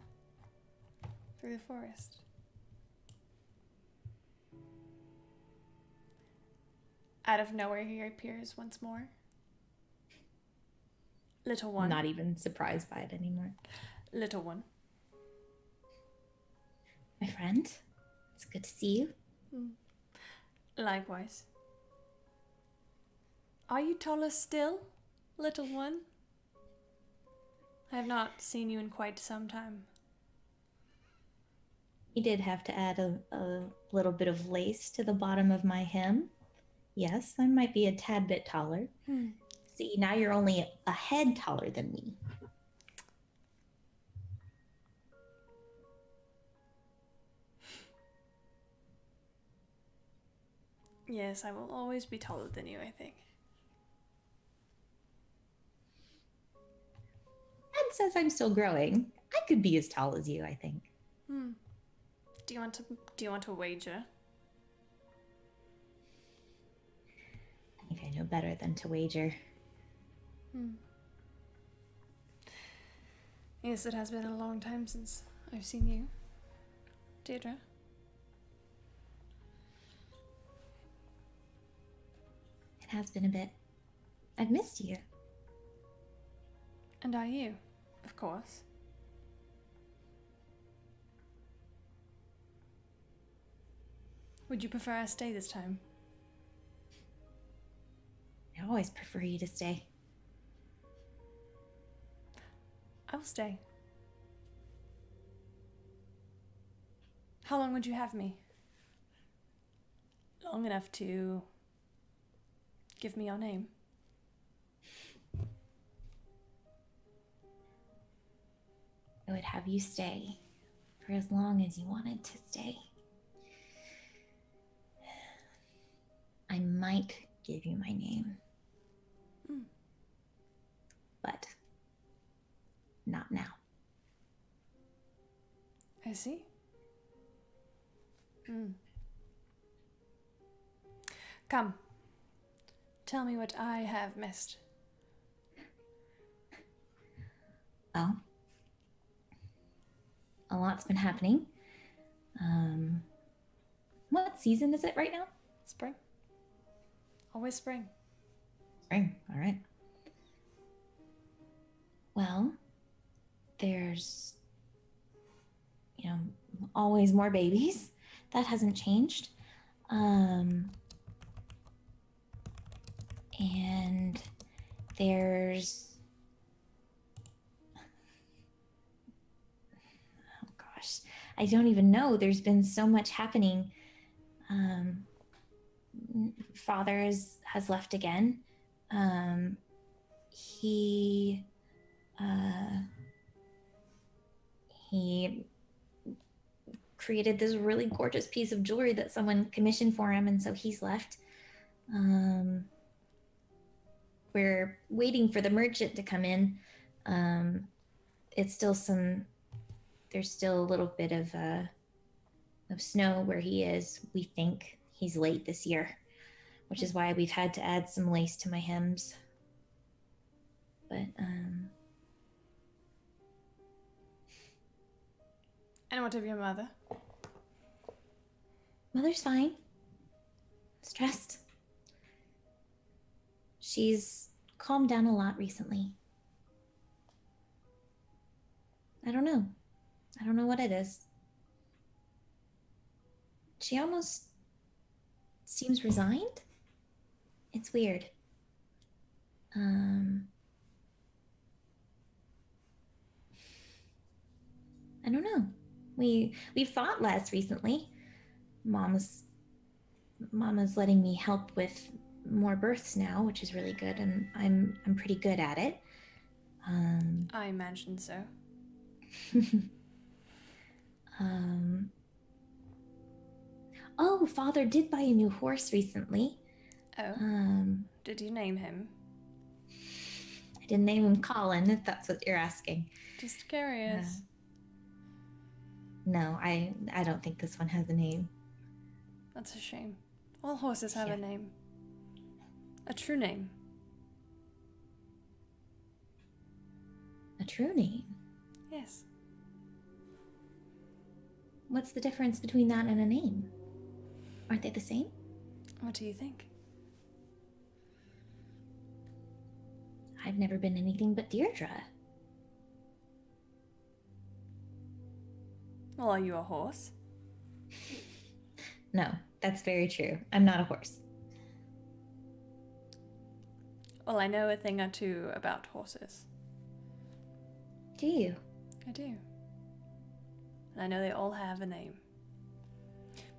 through the forest. Out of nowhere, he appears once more. Little one. I'm not even surprised by it anymore. Little one. My friend, it's good to see you. Likewise. Are you taller still, little one? I have not seen you in quite some time. You did have to add a little bit of lace to the bottom of my hem. Yes, I might be a tad bit taller. See, now you're only a head taller than me. Yes, I will always be taller than you, I think. Ed says I'm still growing. I could be as tall as you, I think. Do you want to wager? I think I know better than to wager. Yes, it has been a long time since I've seen you, Deirdre. It has been a bit. I've missed you. And are you, of course. Would you prefer I stay this time? I always prefer you to stay. I will stay. How long would you have me? Long enough to give me your name. I would have you stay for as long as you wanted to stay. I might give you my name. But not now. I see. Come. Tell me what I have missed. Well, a lot's been happening. What season is it right now? Spring. Always spring. Spring, all right. Well, there's, always more babies. That hasn't changed. And there's, oh gosh, I don't even know. There's been so much happening. Father has left again. He created this really gorgeous piece of jewelry that someone commissioned for him, and so he's left. We're waiting for the merchant to come in. It's still there's still a little bit of snow where he is. We think he's late this year, which is why we've had to add some lace to my hems. But And what of your mother? Mother's fine. Stressed. She's calmed down a lot recently. I don't know. I don't know what it is. She almost seems resigned. It's weird. I don't know. We fought less recently. Mama's letting me help with more births now, which is really good, and I'm pretty good at it. I imagine so. Oh, Father did buy a new horse recently. Oh. Did you name him? I didn't name him Colin, if that's what you're asking. Just curious. No, I don't think this one has a name. That's a shame. All horses have Yeah. a name. A true name. A true name? Yes. What's the difference between that and a name? Aren't they the same? What do you think? I've never been anything but Deirdre. Well, are you a horse? No, that's very true. I'm not a horse. Well, I know a thing or two about horses. Do you? I do. And I know they all have a name.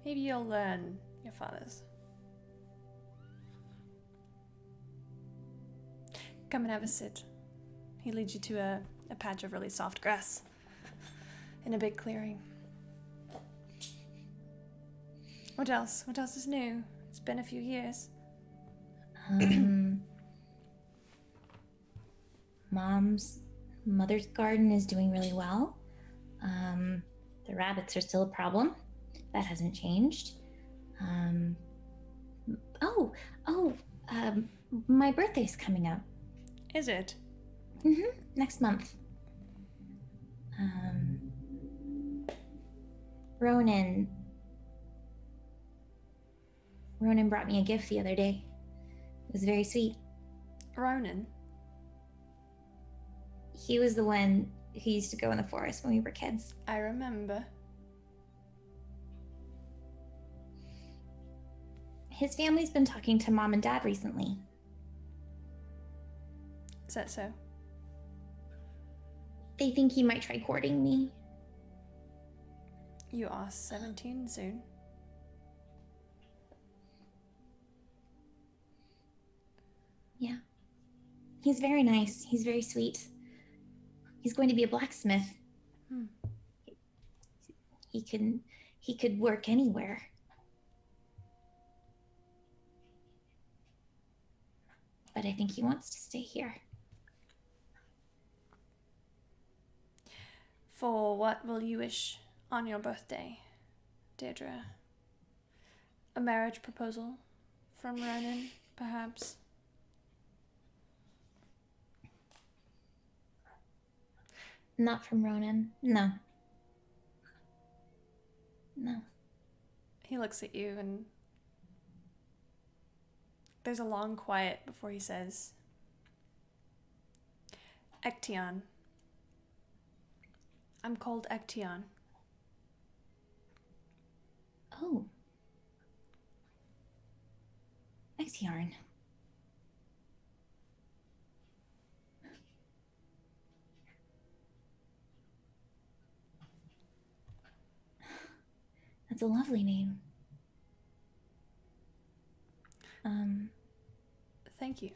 Maybe you'll learn your father's. Come and have a sit. He leads you to a patch of really soft grass in a big clearing. What else? What else is new? It's been a few years. Mother's garden is doing really well. The rabbits are still a problem. That hasn't changed. My birthday's coming up. Is it? Next month. Ronan brought me a gift the other day. It was very sweet. Ronan? He was the one who used to go in the forest when we were kids. I remember. His family's been talking to Mom and Dad recently. Is that so? They think he might try courting me. You are 17 soon. Yeah. He's very nice. He's very sweet. He's going to be a blacksmith. He could work anywhere. But I think he wants to stay here. For what will you wish on your birthday, Deirdre? A marriage proposal from Ronan, perhaps? Not from Ronan. No. No. He looks at you and there's a long quiet before he says, Ektion. I'm called Ektion. Oh. Exyarn. That's a lovely name. Thank you.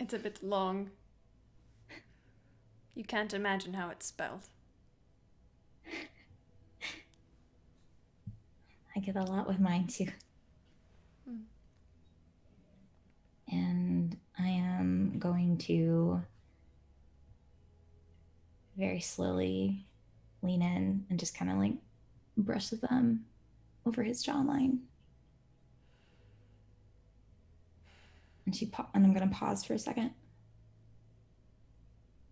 It's a bit long. You can't imagine how it's spelled. I get a lot with mine too. And I am going to very slowly lean in and just kind of like brush the thumb over his jawline. And and I'm going to pause for a second.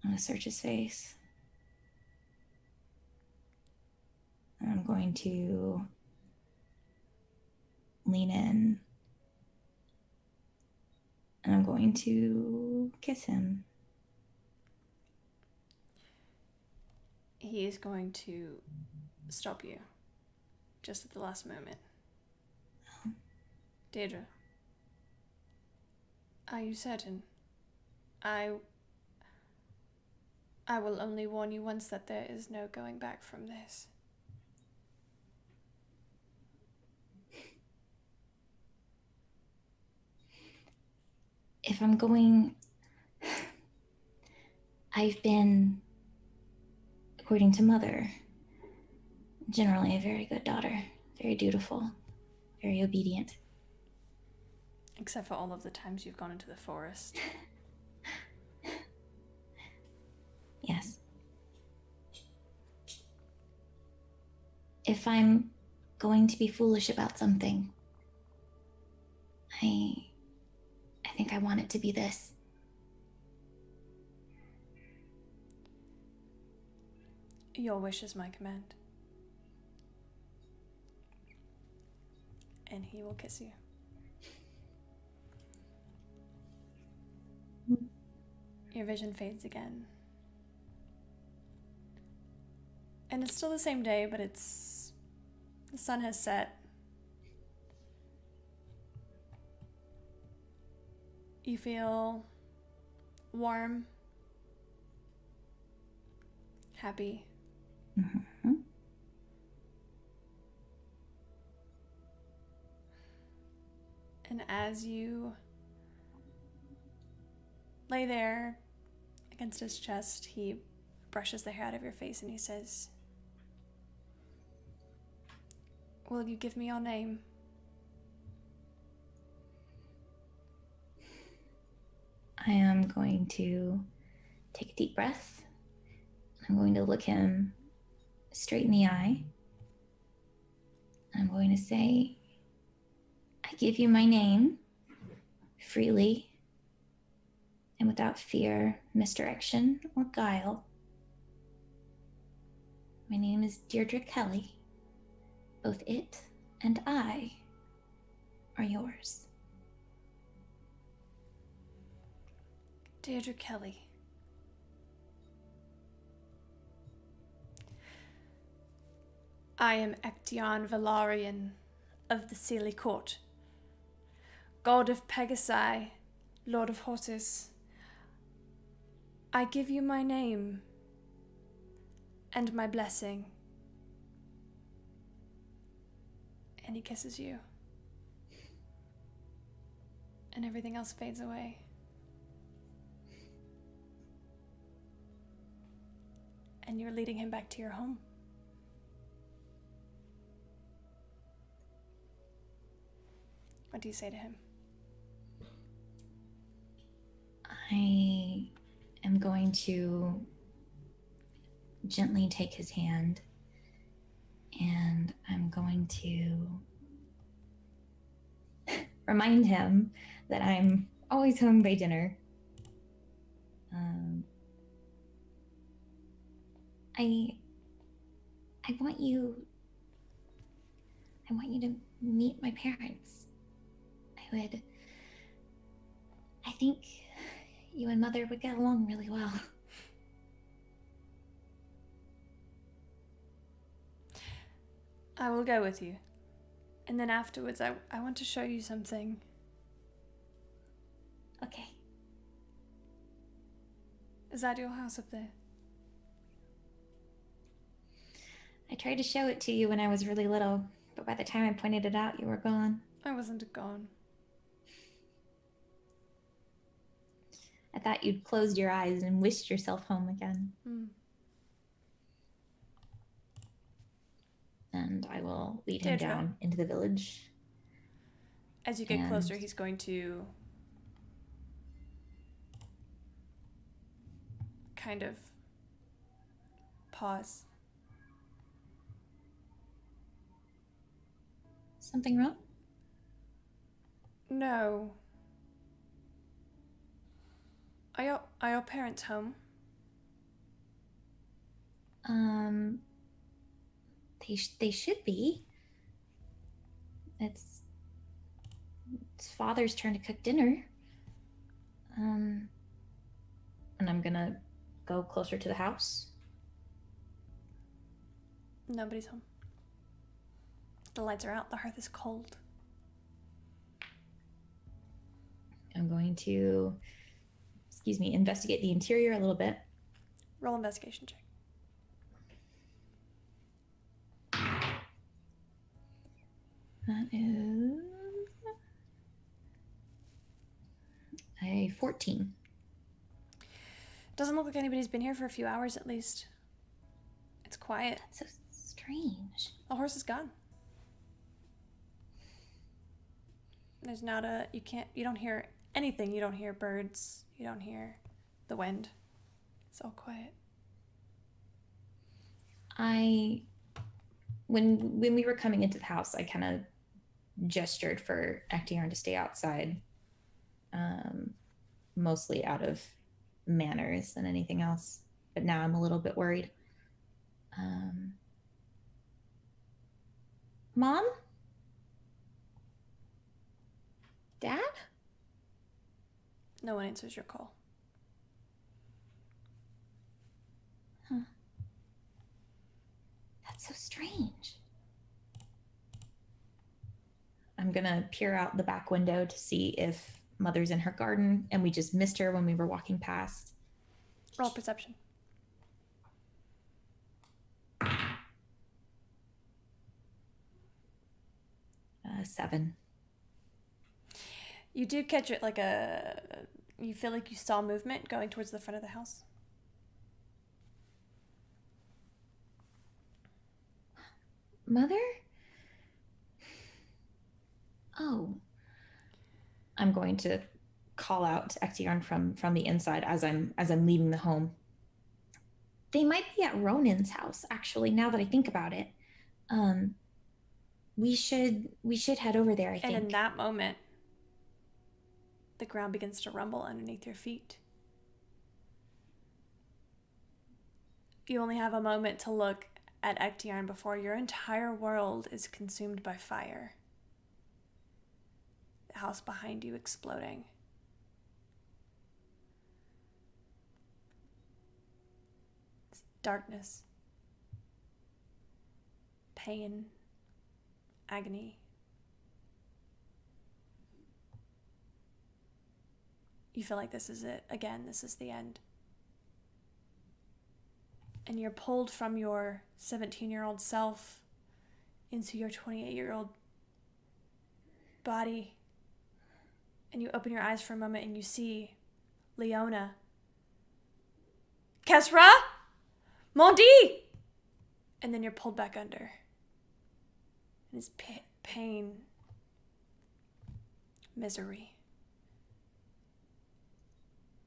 I'm going to search his face. And I'm going to lean in And I'm going to kiss him. He is going to stop you just at the last moment. Deirdre, are you certain? I will only warn you once that there is no going back from this. If I'm going... I've been, according to Mother, generally a very good daughter, very dutiful, very obedient. Except for all of the times you've gone into the forest. Yes. If I'm going to be foolish about something, I think I want it to be this. Your wish is my command. And he will kiss you. Your vision fades again. And it's still the same day, but the sun has set. You feel warm, happy. Mm-hmm. And as you lay there against his chest, he brushes the hair out of your face and he says, "Will you give me your name?" I am going to take a deep breath. I'm going to look him straight in the eye. I'm going to say, I give you my name freely and without fear, misdirection, or guile. My name is Deirdre Kelly. Both it and I are yours. Deirdre Kelly. I am Ection Valarian of the Sealy Court, god of Pegasi, lord of horses. I give you my name and my blessing. And he kisses you. And everything else fades away. And you're leading him back to your home. What do you say to him? I am going to gently take his hand and I'm going to remind him that I'm always home by dinner. I want you to meet my parents. I think you and Mother would get along really well. I will go with you. And then afterwards, I want to show you something. Okay. Is that your house up there? I tried to show it to you when I was really little, but by the time I pointed it out, you were gone. I wasn't gone. I thought you'd closed your eyes and wished yourself home again. And I will lead him Deirdre. down into the village. As you get closer, he's going to kind of pause. Something wrong? No. Are your parents home? They should be. It's Father's turn to cook dinner. And I'm gonna go closer to the house. Nobody's home. The lights are out. The hearth is cold. I'm going to, investigate the interior a little bit. Roll investigation check. That is a 14. Doesn't look like anybody's been here for a few hours at least. It's quiet. That's so strange. The horse is gone. There's not a, you don't hear anything. You don't hear birds. You don't hear the wind. It's all quiet. When we were coming into the house, I kind of gestured for Actaeon to stay outside, mostly out of manners than anything else. But now I'm a little bit worried. Mom? Dad? No one answers your call. Huh. That's so strange. I'm gonna peer out the back window to see if Mother's in her garden and we just missed her when we were walking past. Roll perception. 7. You do catch it you feel like you saw movement going towards the front of the house. Mother? Oh. I'm going to call out to Actaeon from the inside as I'm leaving the home. They might be at Ronan's house, actually, now that I think about it. We should head over there, I think. And in that moment, the ground begins to rumble underneath your feet. You only have a moment to look at Actaeon before your entire world is consumed by fire. The house behind you exploding. It's darkness. Pain. Agony. You feel like this is it. Again, this is the end. And you're pulled from your 17-year-old self into your 28-year-old body. And you open your eyes for a moment and you see Leona. Kesra? Mondi! And then you're pulled back under. And it's pain, misery,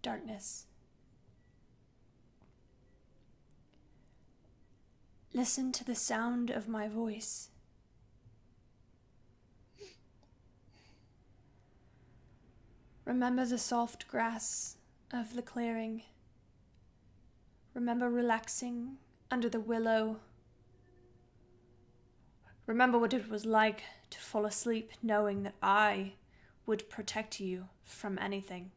darkness. Listen to the sound of my voice. Remember the soft grass of the clearing. Remember relaxing under the willow. Remember what it was like to fall asleep knowing that I would protect you from anything.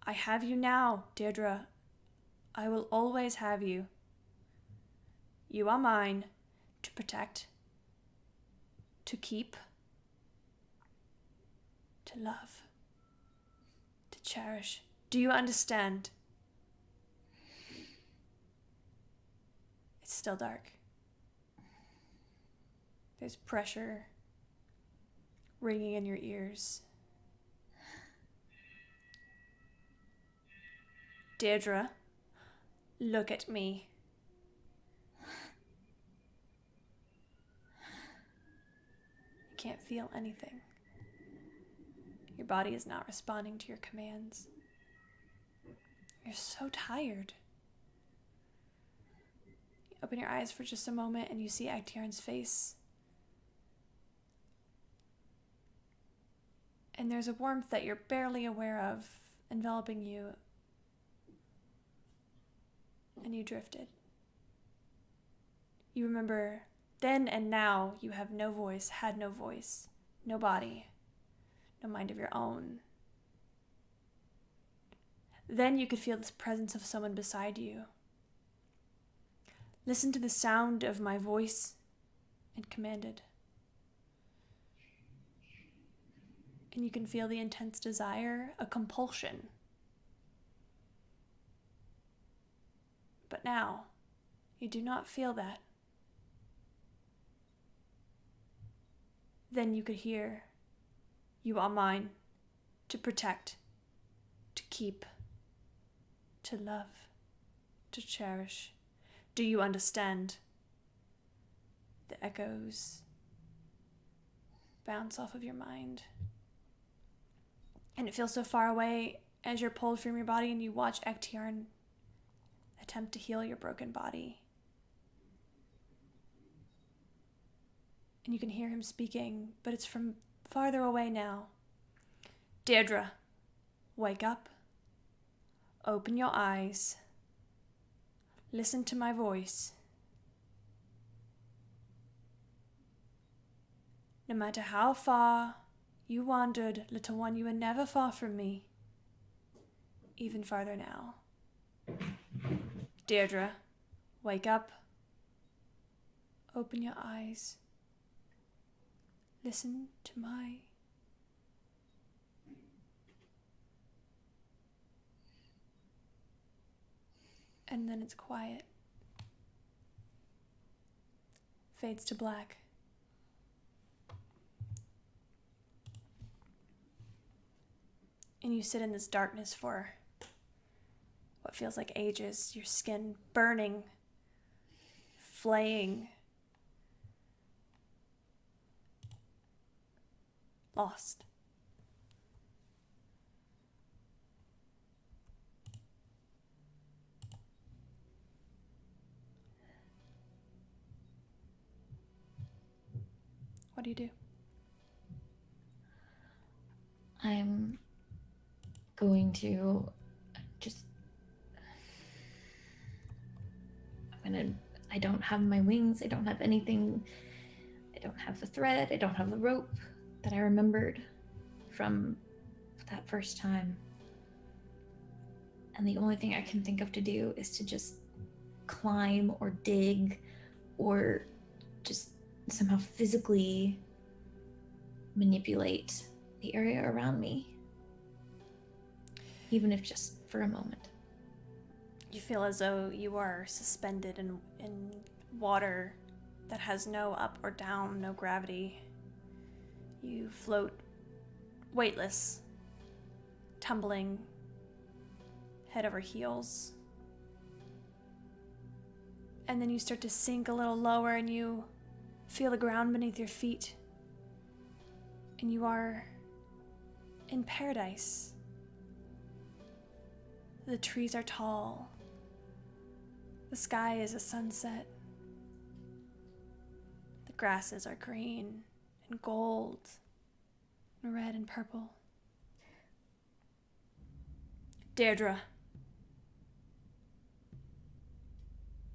I have you now, Deirdre. I will always have you. You are mine to protect, to keep, to love, to cherish. Do you understand? It's still dark. There's pressure ringing in your ears. Deirdre, look at me. You can't feel anything. Your body is not responding to your commands. You're so tired. You open your eyes for just a moment and you see Actaeon's face. And there's a warmth that you're barely aware of enveloping you. And you drifted. You remember then and now you have no voice, had no voice, no body, no mind of your own. Then you could feel the presence of someone beside you. Listen to the sound of my voice, it commanded. And you can feel the intense desire, a compulsion. But now, you do not feel that. Then you could hear, "You are mine, to protect, to keep, to love, to cherish. Do you understand?" The echoes bounce off of your mind. And it feels so far away as you're pulled from your body and you watch Ektiarn attempt to heal your broken body. And you can hear him speaking, but it's from farther away now. "Deirdre, wake up. Open your eyes. Listen to my voice. No matter how far you wandered, little one, you were never far from me. Even farther now. Deirdre, wake up. Open your eyes. Listen to my..." And then it's quiet. Fades to black. And you sit in this darkness for what feels like ages, your skin burning, flaying, lost. What do you do? I'm going to I don't have my wings, I don't have anything, I don't have the thread, I don't have the rope that I remembered from that first time. And the only thing I can think of to do is to just climb or dig or just somehow physically manipulate the area around me, even if just for a moment. You feel as though you are suspended in water that has no up or down, no gravity. You float weightless, tumbling head over heels. And then you start to sink a little lower and you feel the ground beneath your feet. And you are in paradise. The trees are tall. The sky is a sunset. The grasses are green and gold and red and purple. Deirdre.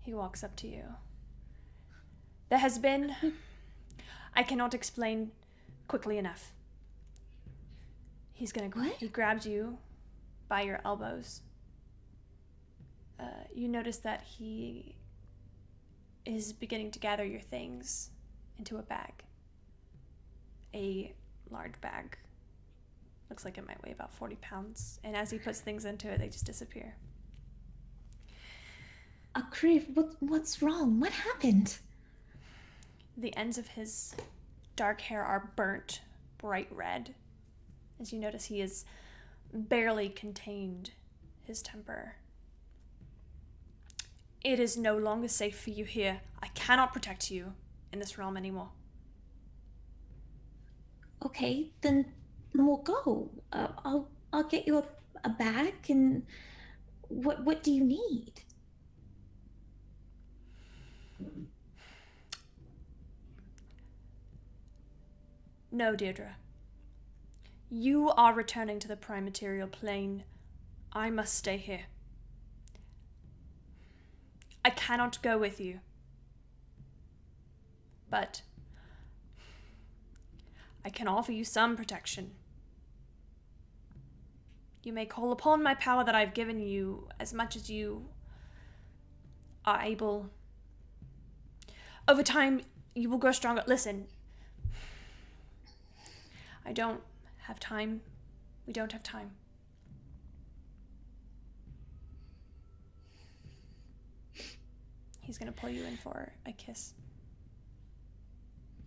He walks up to you. There has been... I cannot explain quickly enough. He grabs you by your elbows. You notice that he is beginning to gather your things into a bag. A large bag. Looks like it might weigh about 40 pounds. And as he puts things into it, they just disappear. Kriv, what's wrong? What happened? The ends of his dark hair are burnt bright red. As you notice, he has barely contained his temper. It is no longer safe for you here. I cannot protect you in this realm anymore. Okay, then we'll go. I'll get you a bag. And what do you need? No, Deirdre. You are returning to the prime material plane. I must stay here. I cannot go with you. But I can offer you some protection. You may call upon my power that I've given you as much as you are able. Over time, you will grow stronger. Listen, I don't have time. We don't have time. He's gonna pull you in for a kiss.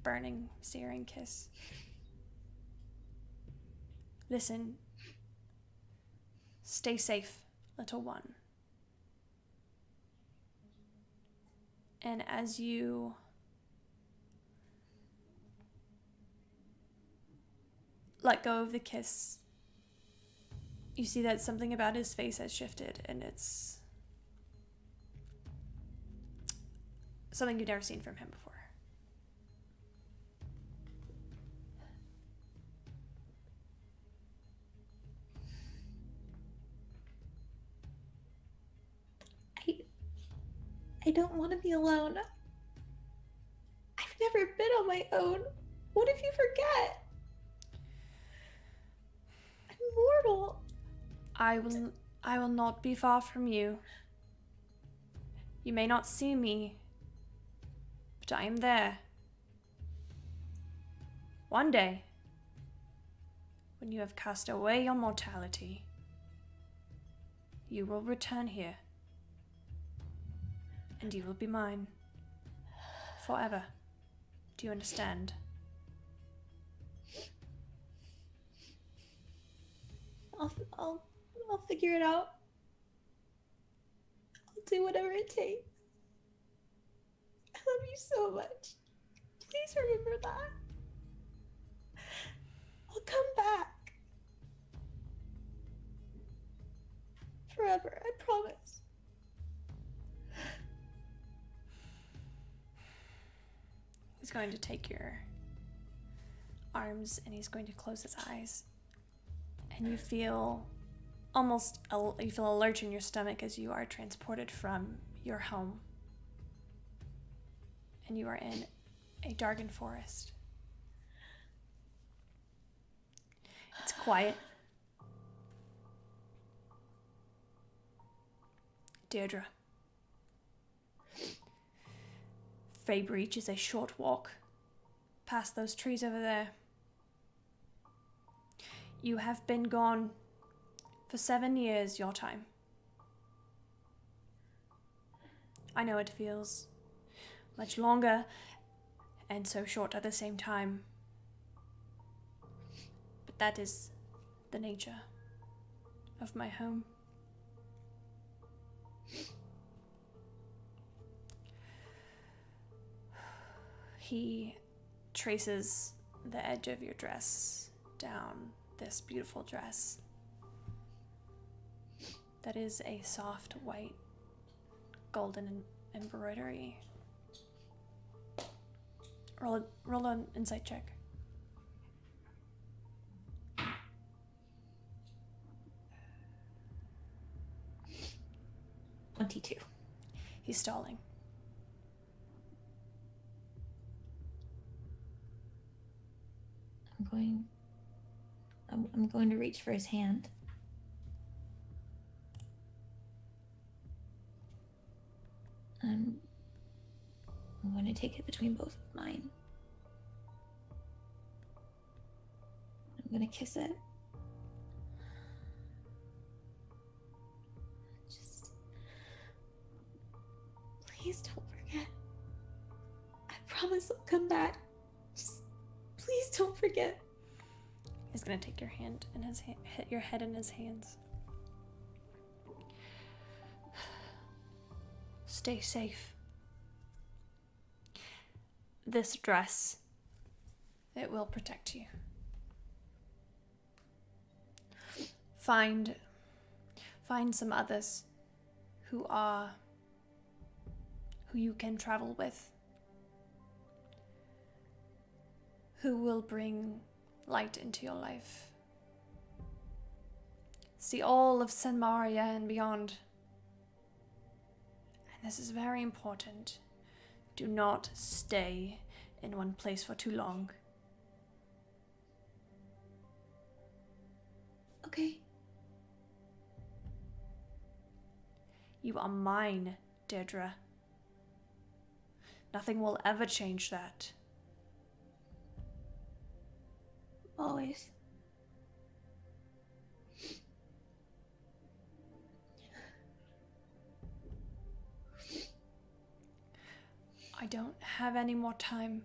Burning, searing kiss. Listen. Stay safe, little one. And as you let go of the kiss, you see that something about his face has shifted, and it's something you've never seen from him before. I don't want to be alone. I've never been on my own. What if you forget? I'm mortal. I will not be far from you. You may not see me, but I am there. One day, when you have cast away your mortality, you will return here, and you will be mine forever. Do you understand? I'll figure it out. I'll do whatever it takes. I love you so much. Please remember that. I'll come back. Forever, I promise. He's going to take your arms and he's going to close his eyes. And you feel you feel a lurch in your stomach as you are transported from your home. And you are in a darkened forest. It's quiet. Deirdre. Faybreach is a short walk past those trees over there. You have been gone for 7 years, your time. I know it feels much longer and so short at the same time. But that is the nature of my home. He traces the edge of your dress down this beautiful dress that is a soft white golden embroidery. Roll an insight check. 22. He's stalling. I'm going to reach for his hand. I'm going to take it between both of mine. I'm going to kiss it. Just please don't forget. I promise I'll come back. Just please don't forget. He's gonna take your hand in his hit your head in his hands. Stay safe. This dress, it will protect you. Find some others who you can travel with, who will bring light into your life. See all of San Maria and beyond. And this is very important. Do not stay in one place for too long. Okay. You are mine, Deirdre. Nothing will ever change that. Always. I don't have any more time.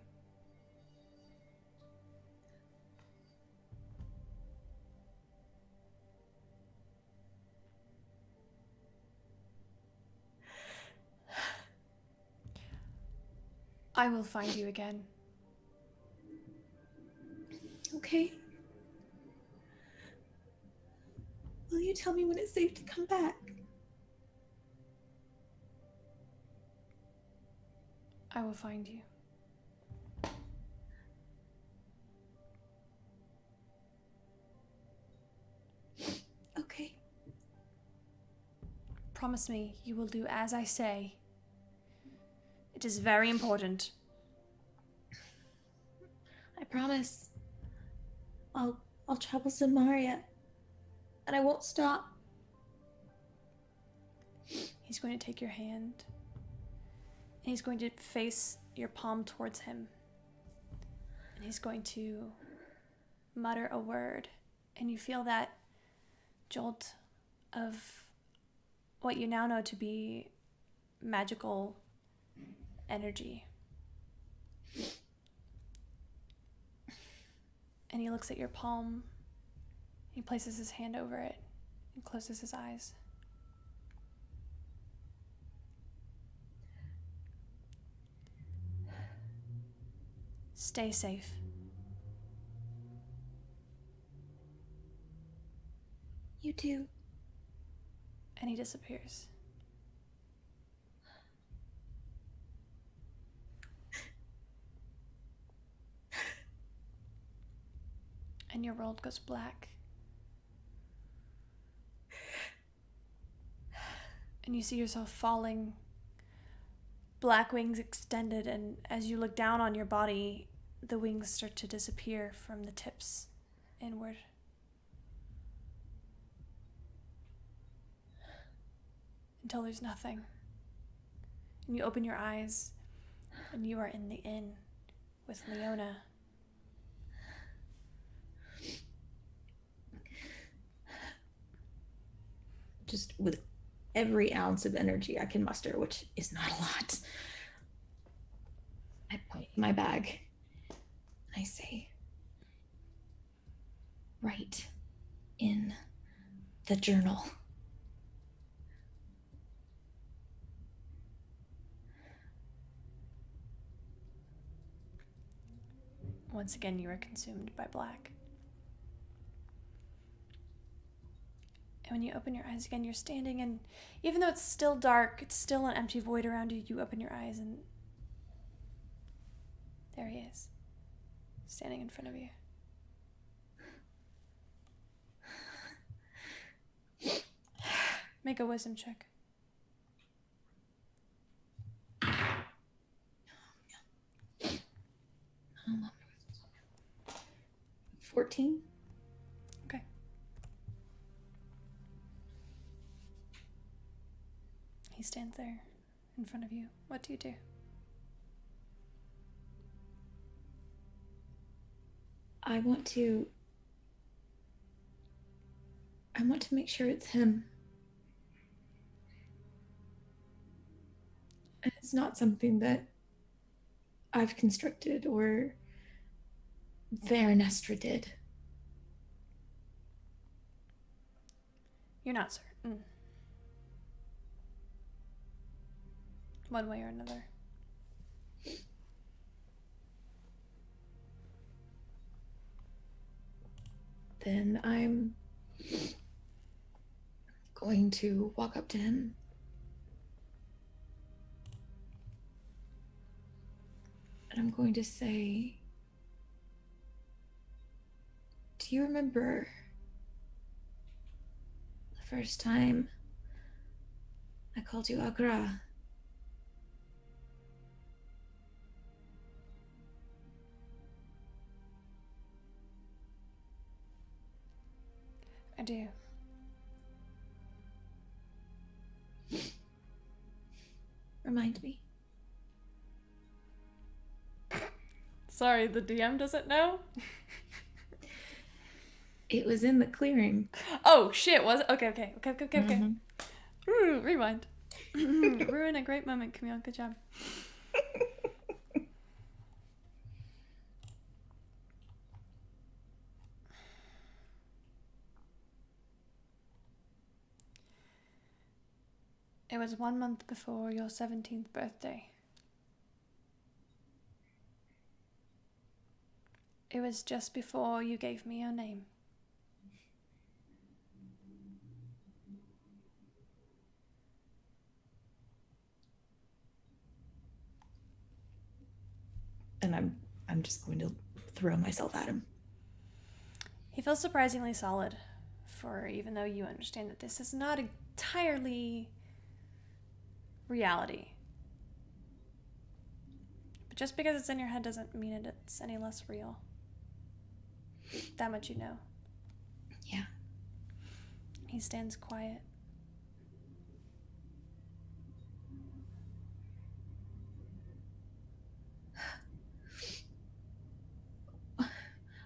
I will find you again. Okay. Will you tell me when it's safe to come back? I will find you. Okay. Promise me you will do as I say. It is very important. I promise. I'll travel Samaria, and I won't stop. He's going to take your hand, and he's going to face your palm towards him. And he's going to mutter a word, and you feel that jolt of what you now know to be magical energy. And he looks at your palm, he places his hand over it, and closes his eyes. Stay safe. You too. And he disappears. And your world goes black. And you see yourself falling, black wings extended, and as you look down on your body, the wings start to disappear from the tips inward. Until there's nothing. And you open your eyes, and you are in the inn with Leona. Just with every ounce of energy I can muster, which is not a lot, I point in my bag and I say, write in the journal. Once again, you are consumed by black. And when you open your eyes again, you're standing, and even though it's still dark, it's still an empty void around you, you open your eyes, and there he is, standing in front of you. Make a wisdom check. 14. Okay. He stands there in front of you. What do you do? I want to make sure it's him. And it's not something that I've constructed or Veranestra did. You're not certain. One way or another. Then I'm going to walk up to him. And I'm going to say, do you remember the first time I called you Agra? I do. Remind me. Sorry, the DM doesn't know? It was in the clearing. Oh, shit, was it? Okay. Mhm. Ooh, rewind. Ruin a great moment, Camille. Good job. It was 1 month before your 17th birthday. It was just before you gave me your name. And I'm just going to throw myself at him. He feels surprisingly solid, for even though you understand that this is not entirely reality. But just because it's in your head doesn't mean it's any less real. That much you know. Yeah. He stands quiet.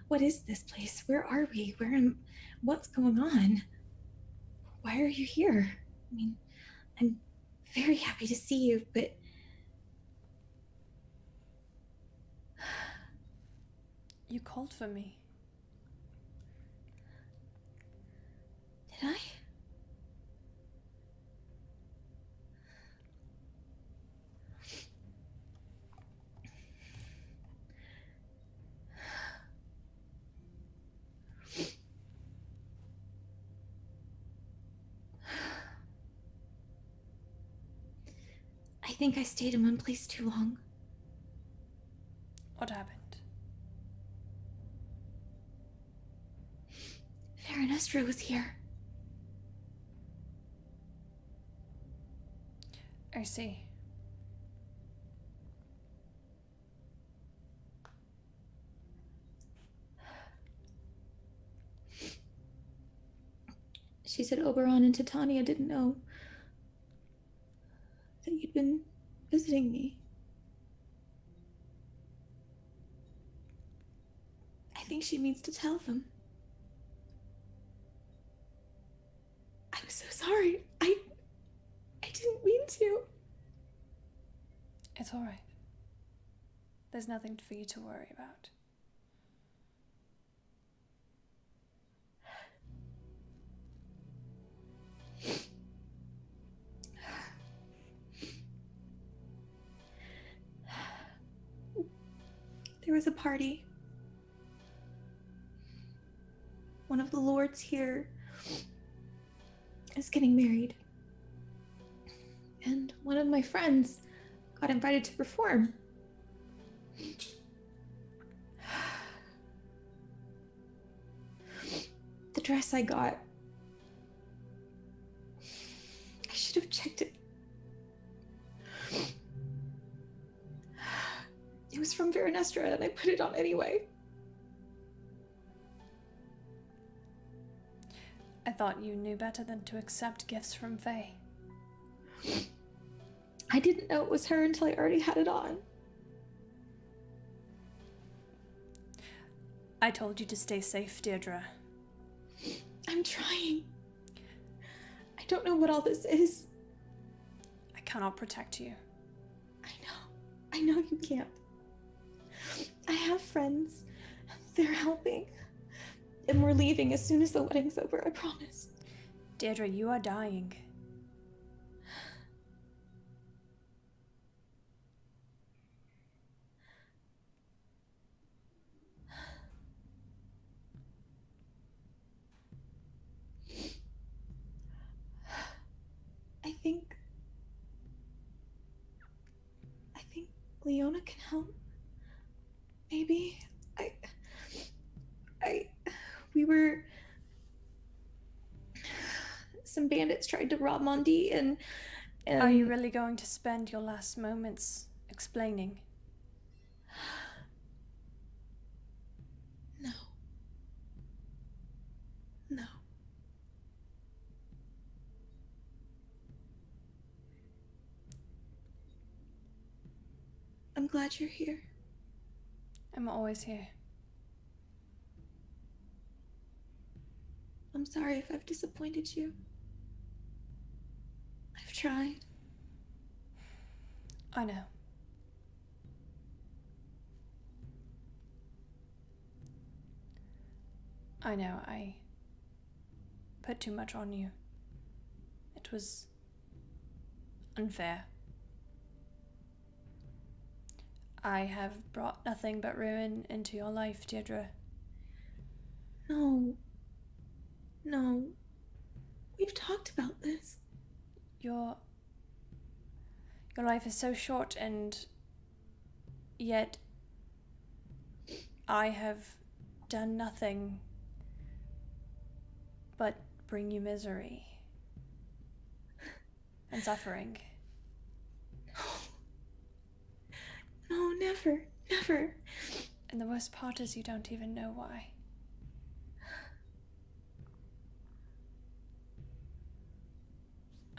What is this place? Where are we? What's going on? Why are you here? I mean, I'm very happy to see you, but You called for me. did I? I think I stayed in one place too long. What happened? Veranestra was here. I see. She said Oberon and Titania didn't know that you'd been visiting me. I think she means to tell them. I'm so sorry. I didn't mean to. It's alright. There's nothing for you to worry about. There was a party. One of the lords here is getting married. And one of my friends got invited to perform. The dress I got, I should have checked it. It was from Veranestra and I put it on anyway. I thought you knew better than to accept gifts from Faye. I didn't know it was her until I already had it on. I told you to stay safe, Deirdre. I'm trying. I don't know what all this is. I cannot protect you. I know you can't. I have friends. They're helping. And we're leaving as soon as the wedding's over, I promise. Deirdre, you are dying. I think Leona can help. Maybe. Some bandits tried to rob Mondi and Are you really going to spend your last moments explaining? No. No. I'm glad you're here. I'm always here. I'm sorry if I've disappointed you. I've tried. I know. I know, I put too much on you. It was unfair. I have brought nothing but ruin into your life, Deirdre. No. We've talked about this. Your life is so short, and yet I have done nothing but bring you misery and suffering. No, never. And the worst part is you don't even know why.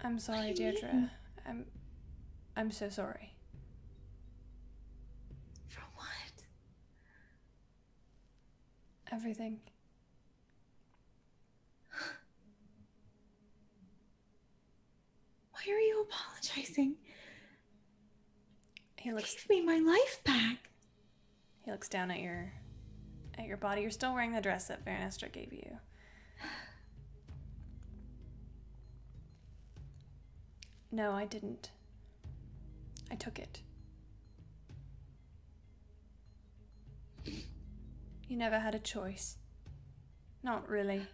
I'm sorry, Deirdre. I'm so sorry. For what? Everything. Why are you apologizing? He looks Give me my life back. He looks down at your body. You're still wearing the dress that Vanister gave you. No, I didn't. I took it. You never had a choice. Not really.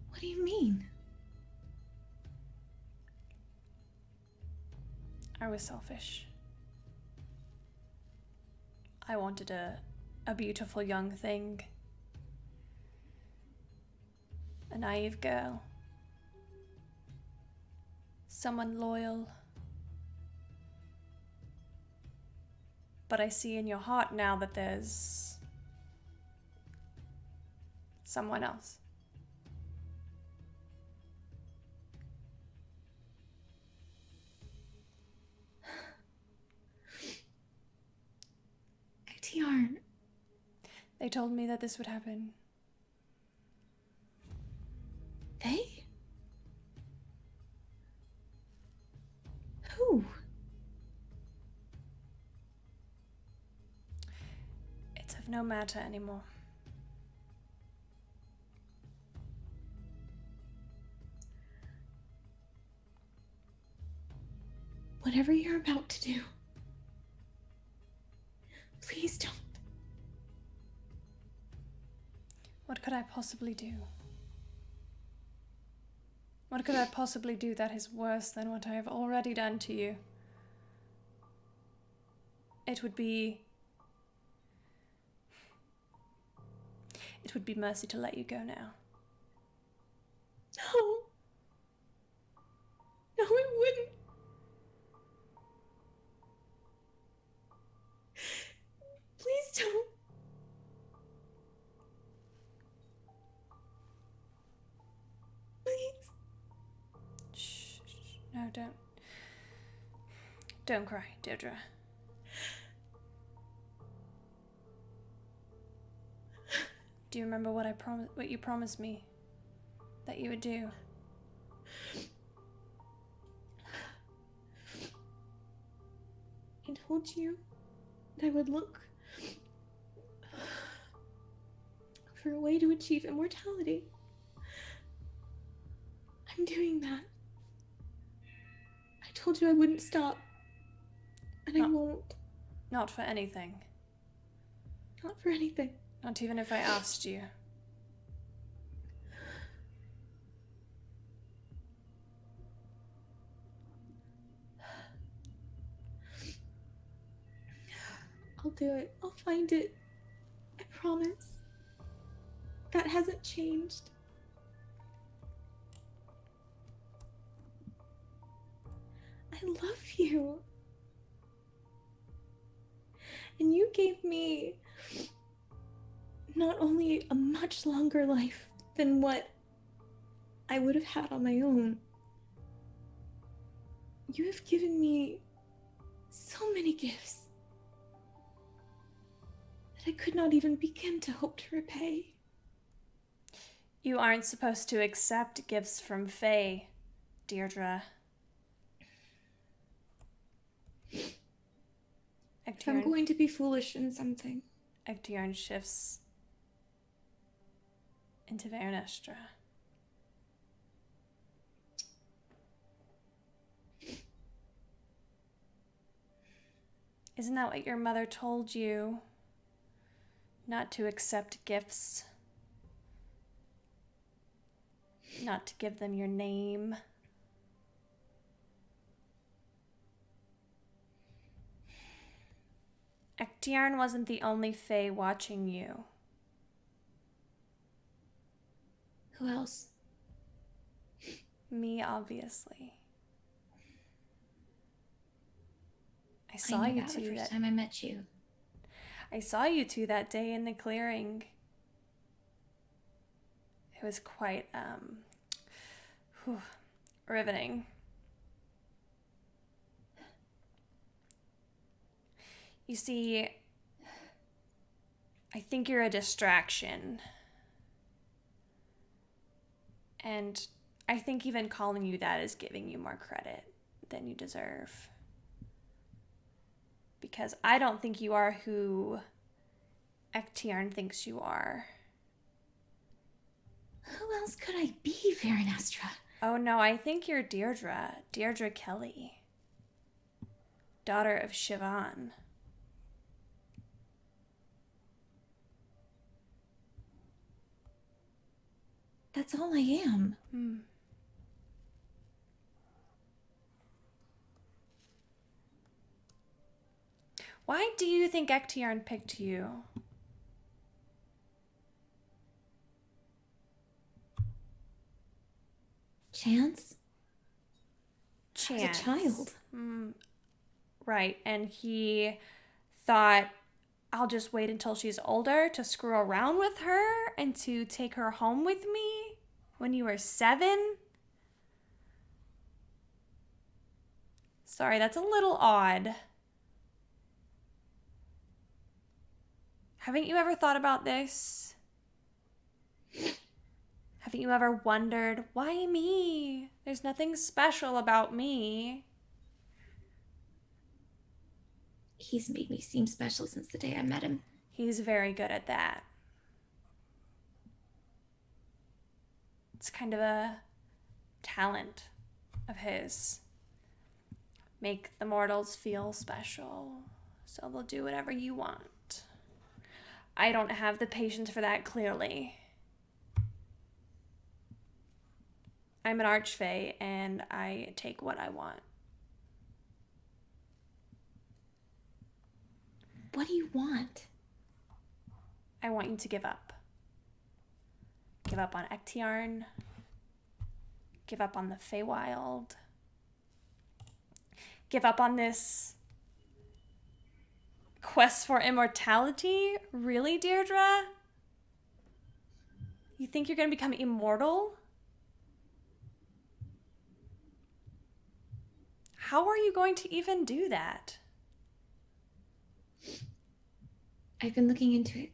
What do you mean? I was selfish. I wanted a beautiful young thing. A naive girl. Someone loyal. But I see in your heart now that there's someone else. Yarn. They told me that this would happen. They? Who? It's of no matter anymore. Whatever you're about to do, please don't. What could I possibly do? What could I possibly do that is worse than what I have already done to you? It would be mercy to let you go now. No. No, it wouldn't. Please don't. Please. Shh. No, don't. Don't cry, Deirdre. Do you remember what you promised me that you would do? I told you that I would look for a way to achieve immortality. I'm doing that. I told you I wouldn't stop. And I won't. Not for anything. Not for anything. Not even if I asked you. I'll do it. I'll find it. I promise. That hasn't changed. I love you. And you gave me not only a much longer life than what I would have had on my own, You have given me so many gifts that I could not even begin to hope to repay. You aren't supposed to accept gifts from Fae, Deirdre. If I'm going to be foolish in something, Ectiarn shifts into Vernestra. Isn't that what your mother told you? Not to accept gifts. Not to give them your name. Ectiarn wasn't the only Fae watching you. who else? Me, obviously. I saw I knew you that the two first time I met you. I saw you two that day in the clearing. It was quite riveting. You see, I think you're a distraction. And I think even calling you that is giving you more credit than you deserve. Because I don't think you are who Ectiarn thinks you are. Who else could I be, Vernestra? Oh no, I think you're Deirdre. Deirdre Kelly. Daughter of Siobhan. That's all I am. Why do you think Ectiarn picked you? Chance? Chance. I was a child. Right, and he thought, I'll just wait until she's older to screw around with her and to take her home with me when you were 7? Sorry, that's a little odd. Haven't you ever thought about this? Haven't you ever wondered, why me? There's nothing special about me. He's made me seem special since the day I met him. He's very good at that. It's kind of a talent of his. Make the mortals feel special, so they'll do whatever you want. I don't have the patience for that, clearly. I'm an archfey, and I take what I want. What do you want? I want you to give up. Give up on Ectiarn. Give up on the Feywild. Give up on this quest for immortality? Really, Deirdre? You think you're going to become immortal? How are you going to even do that? I've been looking into it.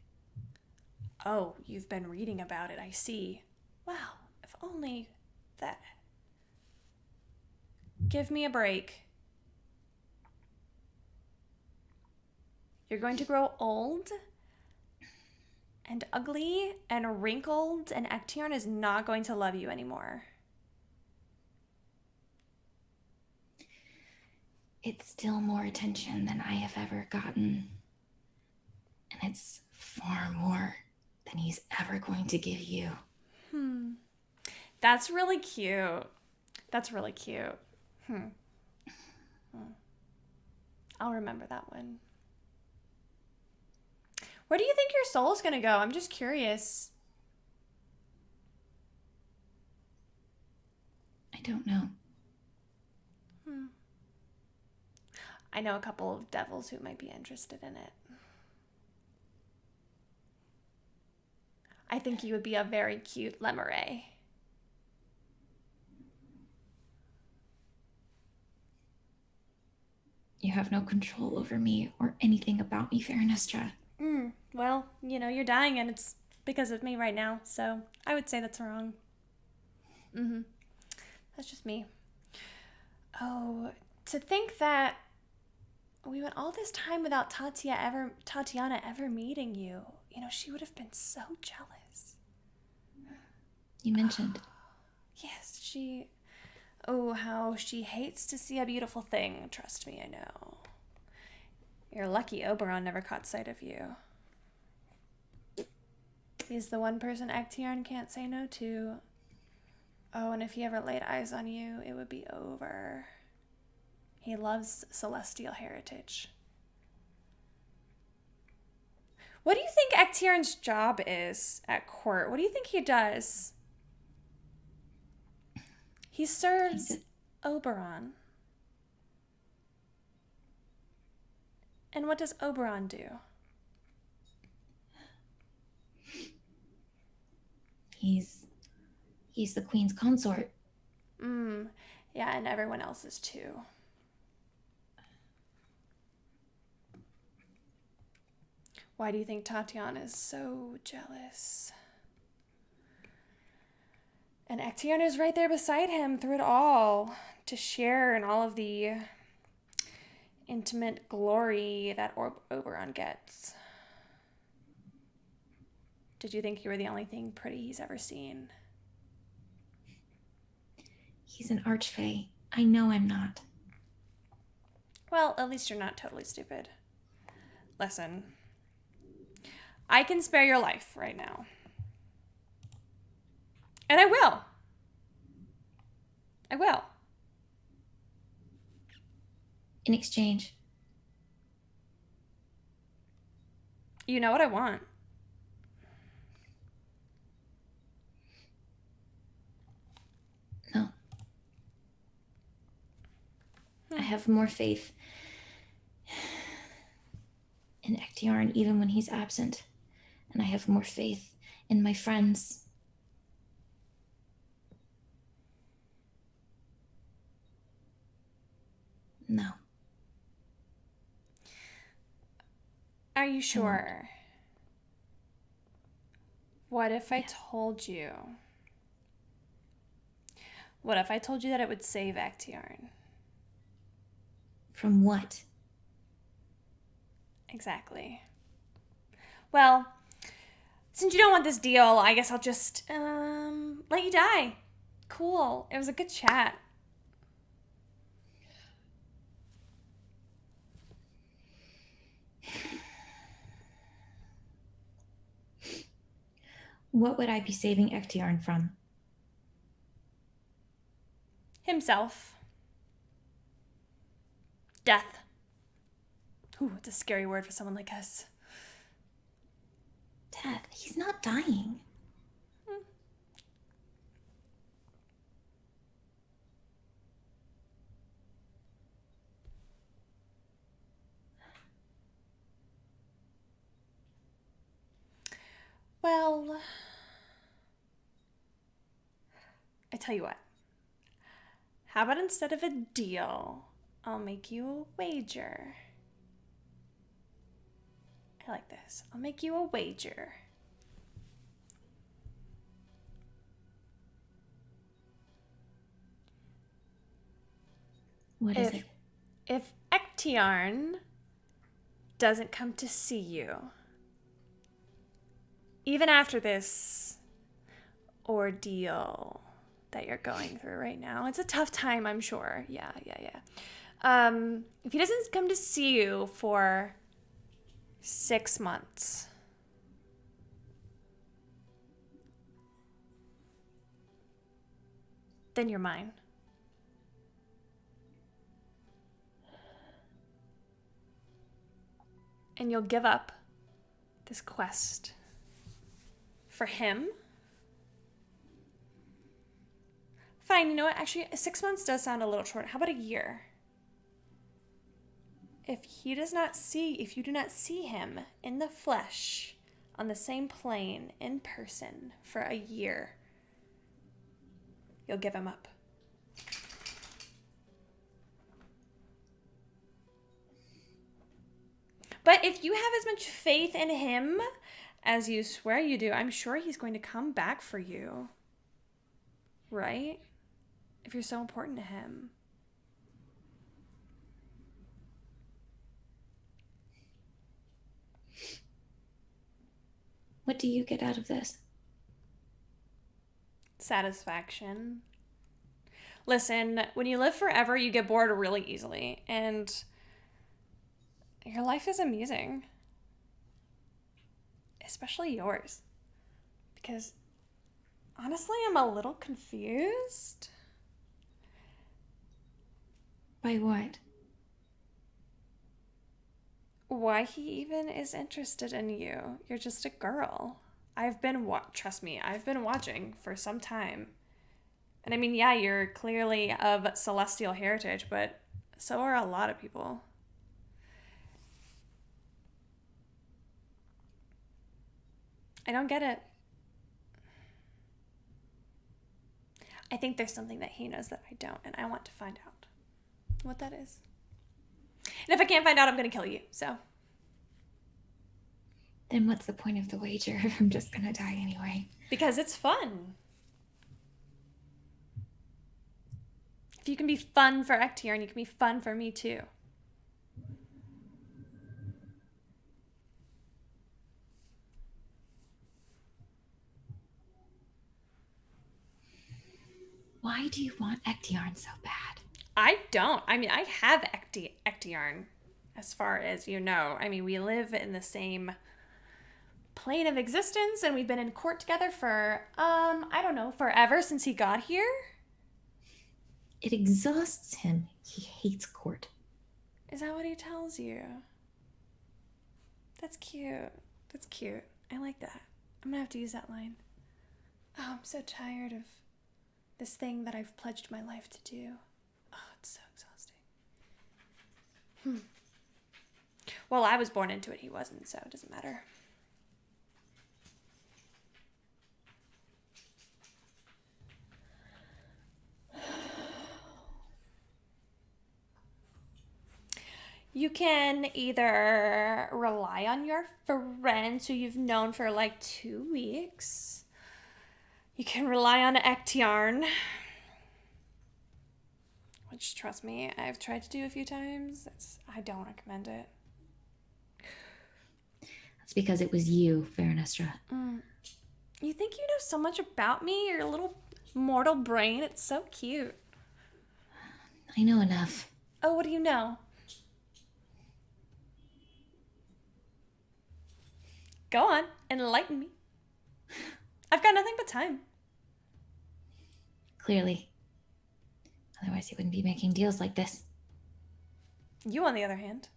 Oh, you've been reading about it, I see. Wow, if only that. Give me a break. You're going to grow old and ugly and wrinkled, and Ectiarn is not going to love you anymore. It's still more attention than I have ever gotten. And it's far more than he's ever going to give you. That's really cute. That's really cute. I'll remember that one. Where do you think your soul's gonna go? I'm just curious. I don't know. I know a couple of devils who might be interested in it. I think you would be a very cute Lemuray. You have no control over me or anything about me, Faranestra. Well, you're dying and it's because of me right now, so I would say that's wrong. That's just me. Oh, to think that we went all this time without Tatiana ever meeting you. She would have been so jealous. You mentioned. Yes, how she hates to see a beautiful thing. Trust me, I know. You're lucky Oberon never caught sight of you. He's the one person Actaeon can't say no to. Oh, and if he ever laid eyes on you, it would be over. He loves celestial heritage. What do you think Actaeon's job is at court? What do you think he does? He serves Oberon. And what does Oberon do? He's the queen's consort. Yeah, and everyone else's too. Why do you think Tatiana is so jealous? And Actaeon is right there beside him through it all, to share in all of the intimate glory that Oberon gets. Did you think you were the only thing pretty he's ever seen? He's an archfey. I know I'm not. Well, at least you're not totally stupid. Listen, I can spare your life right now. And I will. I will. In exchange. You know what I want. No. I have more faith in Actaeon even when he's absent. And I have more faith in my friends. No. Are you sure? What if I told you? What if I told you that it would save Actaeon? From what? Exactly. Well, since you don't want this deal, I guess I'll just let you die. Cool. It was a good chat. What would I be saving Actaeon from? Himself. Death. Ooh, it's a scary word for someone like us. Death? He's not dying. Well, I tell you what. How about instead of a deal, I'll make you a wager. I like this. I'll make you a wager. What is it? If Actaeon doesn't come to see you, even after this ordeal that you're going through right now, it's a tough time, I'm sure. Yeah. If he doesn't come to see you for 6 months, then you're mine. And you'll give up this quest for him. Fine, you know what? Actually, 6 months does sound a little short. How about a year? If you do not see him in the flesh, on the same plane, in person, for a year, you'll give him up. if you have as much faith in him as you swear you do, I'm sure he's going to come back for you. Right? If you're so important to him. What do you get out of this? Satisfaction. Listen, when you live forever, you get bored really easily. And your life is amusing. Especially yours. Because honestly, I'm a little confused. By what? Why he even is interested in you. You're just a girl. Trust me, I've been watching for some time. And I mean, yeah, you're clearly of celestial heritage, but so are a lot of people. I don't get it. I think there's something that he knows that I don't, and I want to find out what that is. And if I can't find out, I'm going to kill you, so. Then what's the point of the wager if I'm just going to die anyway? Because it's fun. If you can be fun for Ektiarn, you can be fun for me too. Why do you want Ektiarn so bad? I don't. I mean, I have Ektiarn, as far as you know. I mean, we live in the same plane of existence, and we've been in court together for, I don't know, forever since he got here. It exhausts him. He hates court. Is that what he tells you? That's cute. That's cute. I like that. I'm gonna have to use that line. Oh, I'm so tired of this thing that I've pledged my life to do. Oh, it's so exhausting. Well, I was born into it. He wasn't, so it doesn't matter. You can either rely on your friends who you've known for like 2 weeks. You can rely on Ektiarn, which, trust me, I've tried to do a few times. I don't recommend it. That's because it was you, Faranestra. You think you know so much about me? Your little mortal brain. It's so cute. I know enough. Oh, what do you know? Go on, enlighten me. I've got nothing but time. Clearly. Otherwise, he wouldn't be making deals like this. You, on the other hand.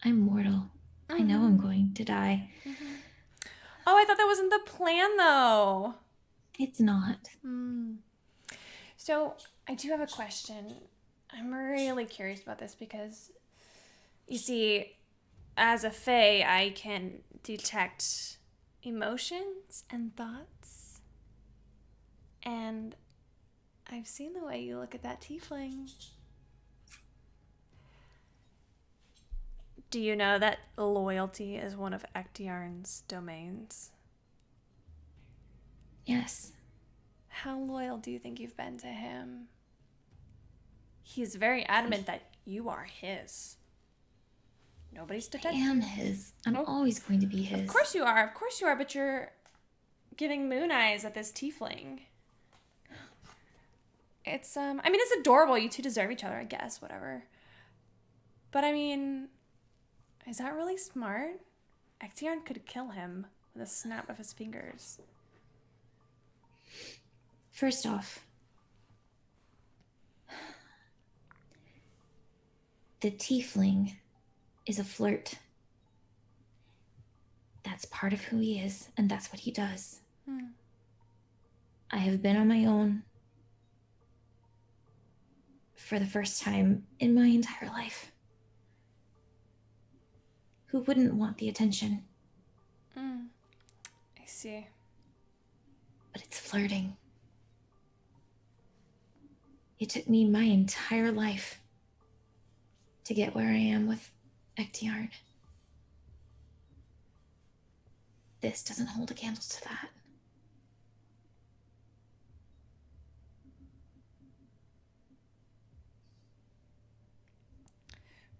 I'm mortal. I know I'm going to die. Oh, I thought that wasn't the plan, though. It's not. So, I do have a question. I'm really curious about this because, you see, as a fae, I can detect emotions and thoughts. And I've seen the way you look at that tiefling. Do you know that loyalty is one of Ektiarn's domains? Yes. How loyal do you think you've been to him? He's very adamant that you are his. Nobody's to touch. I am his. I'm always going to be his. Of course you are, but you're giving moon eyes at this tiefling. It's, I mean, it's adorable. You two deserve each other, I guess, whatever. But, I mean, is that really smart? Ektiarn could kill him with a snap of his fingers. First off, the tiefling is a flirt. That's part of who he is, and that's what he does. I have been on my own for the first time in my entire life. Who wouldn't want the attention? I see. But it's flirting. It took me my entire life to get where I am with Ectiarn. This doesn't hold a candle to that.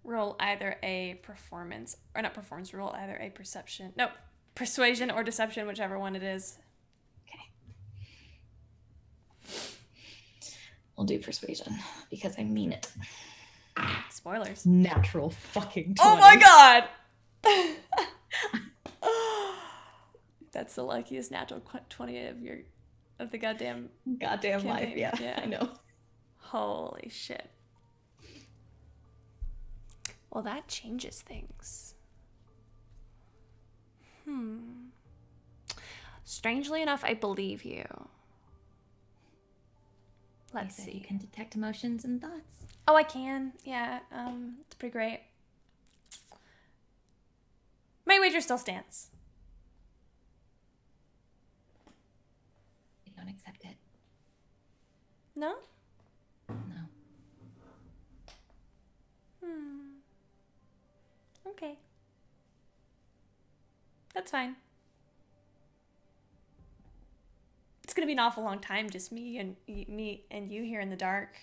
Roll either a performance, or not performance, roll either a perception. No, persuasion or deception, whichever one it is. Okay. We'll do persuasion because I mean it. Spoilers. Natural fucking 20. Oh my god! That's the luckiest natural 20 of the goddamn life. campaign. Yeah, I know. Holy shit. Well, that changes things. Strangely enough, I believe you. Let's see. You can detect emotions and thoughts. Oh, I can. Yeah, it's pretty great. My wager still stands. I don't accept it. No? No. Okay. That's fine. It's gonna be an awful long time, just me and you here in the dark.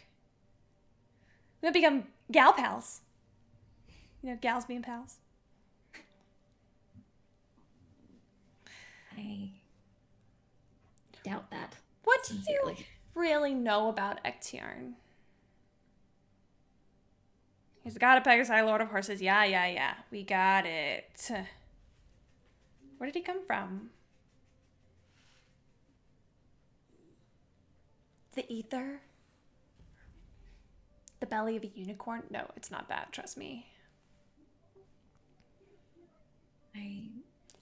We're gonna become gal pals. You know, gals being pals. I doubt that. What do you Sincerely. really know about Ectiarn? He's the god of Pegasus, Lord of Horses. Yeah. We got it. Where did he come from? The ether? The belly of a unicorn? No, it's not that, trust me.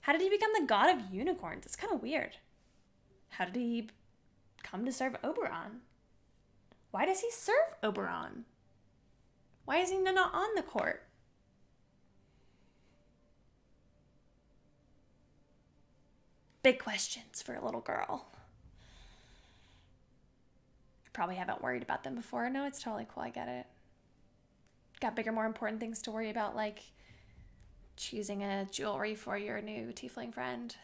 How did he become the god of unicorns? It's kind of weird. How did he come to serve Oberon? Why does he serve Oberon? Why is he not on the court? Big questions for a little girl. You probably haven't worried about them before. No, it's totally cool. I get it. Got bigger, more important things to worry about, like choosing a jewelry for your new tiefling friend.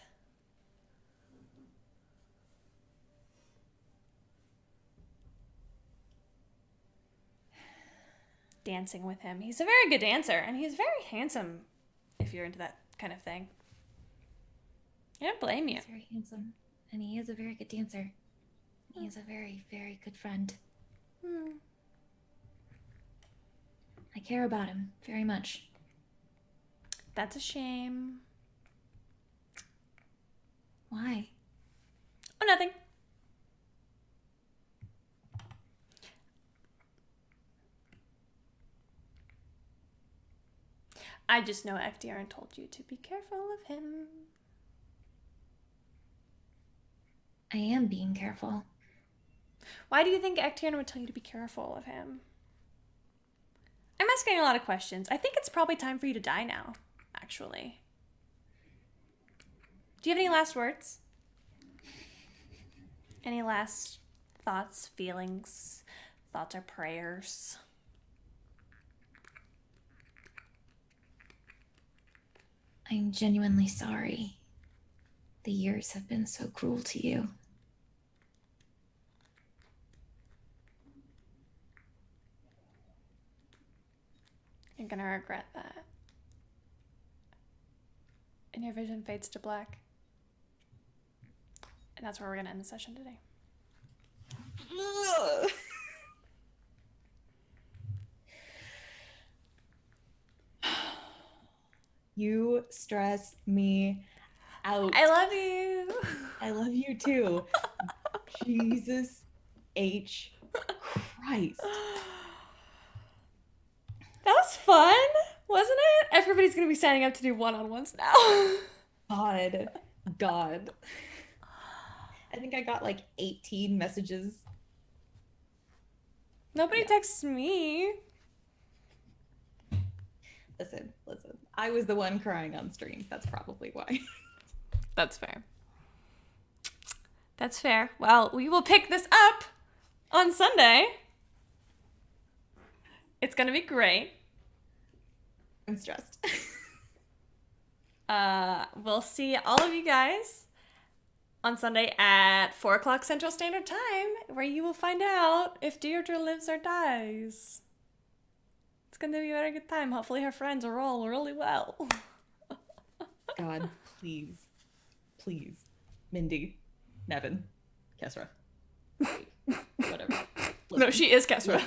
Dancing with him. He's a very good dancer, and he's very handsome if you're into that kind of thing. I don't blame you. He's very handsome, and he is a very good dancer. He is a very, very good friend. I care about him very much. That's a shame. Why? Oh, nothing. I just know Ectiarn told you to be careful of him. I am being careful. Why do you think Ectiarn would tell you to be careful of him? I'm asking a lot of questions. I think it's probably time for you to die now, actually. Do you have any last words? Any last thoughts, feelings, thoughts or prayers? I'm genuinely sorry. The years have been so cruel to you. You're gonna regret that. And your vision fades to black. And that's where we're gonna end the session today. You stress me out. I love you. I love you too. Jesus H. Christ. That was fun, wasn't it? Everybody's gonna be signing up to do one-on-ones now. God. I think I got like 18 messages. Nobody texts me. Listen. I was the one crying on stream. That's probably why. That's fair. That's fair. Well, we will pick this up on Sunday. It's gonna be great. I'm stressed. We'll see all of you guys on Sunday at 4 o'clock Central Standard Time, where you will find out if Deirdre lives or dies. It's going to be a very good time. Hopefully her friends will roll really well. God, please. Please. Mindy. Nevin. Kesra. Whatever. No, she is Kesra.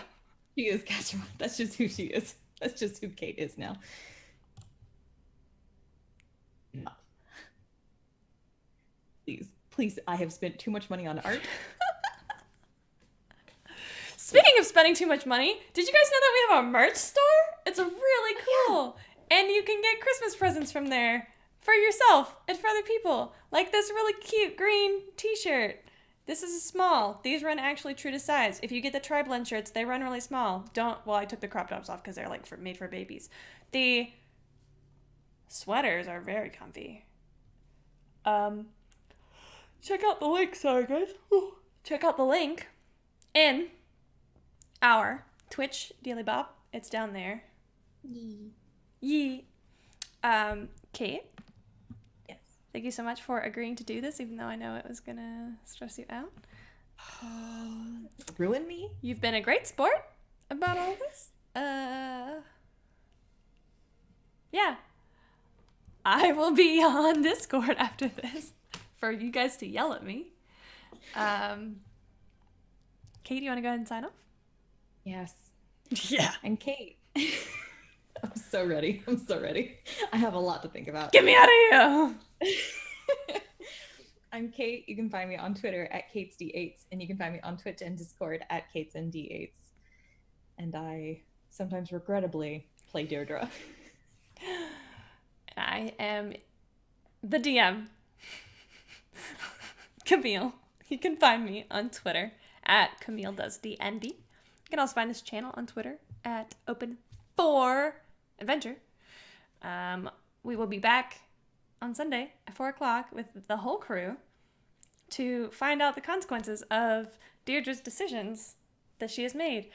She is Kesra. That's just who she is. That's just who Kate is now. No. Please. Please, I have spent too much money on art. Speaking of spending too much money, did you guys know that we have a merch store? It's really cool. And you can get Christmas presents from there for yourself and for other people. Like this really cute green t-shirt. This is a small. These run actually true to size. If you get the tri-blend shirts, they run really small. Well, I took the crop tops off because they're like made for babies. The sweaters are very comfy. Check out the link. Sorry, guys. Check out the link in our Twitch Daily Bop. It's down there. Yee. Kate. Yes. Thank you so much for agreeing to do this, even though I know it was gonna stress you out. Ruin me? You've been a great sport about all this. Yeah. I will be on Discord after this for you guys to yell at me. Kate, you want to go ahead and sign off? Yes. Yeah. And Kate. I'm so ready. I have a lot to think about. Get me out of here! I'm Kate. You can find me on Twitter at KatesD8s, and you can find me on Twitch and Discord at KatesND8s. And I sometimes regrettably play Deirdre. I am the DM. Camille. You can find me on Twitter at CamilleDoesDND. You can also find this channel on Twitter at Open4Adventure. We will be back on Sunday at 4 o'clock with the whole crew to find out the consequences of Deirdre's decisions that she has made.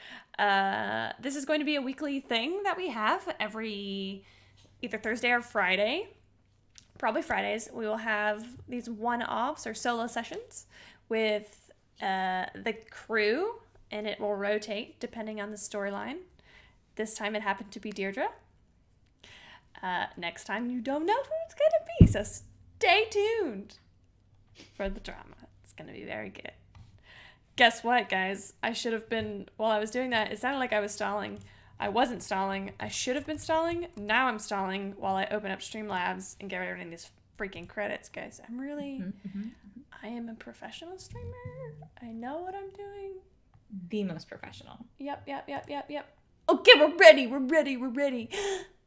This is going to be a weekly thing that we have every either Thursday or Friday. Probably Fridays. We will have these one-offs or solo sessions with the crew, and it will rotate depending on the storyline. This time it happened to be Deirdre. Next time you don't know who it's going to be, so stay tuned for the drama. It's going to be very good. Guess what, guys? While I was doing that, it sounded like I was stalling. I wasn't stalling. I should have been stalling. Now I'm stalling while I open up Streamlabs and get rid of these freaking credits, guys. I am a professional streamer. I know what I'm doing. The most professional. Yep. Okay, we're ready.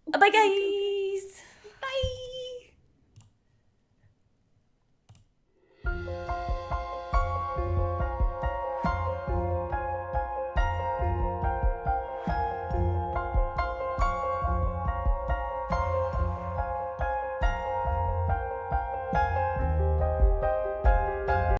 Bye, guys. Bye.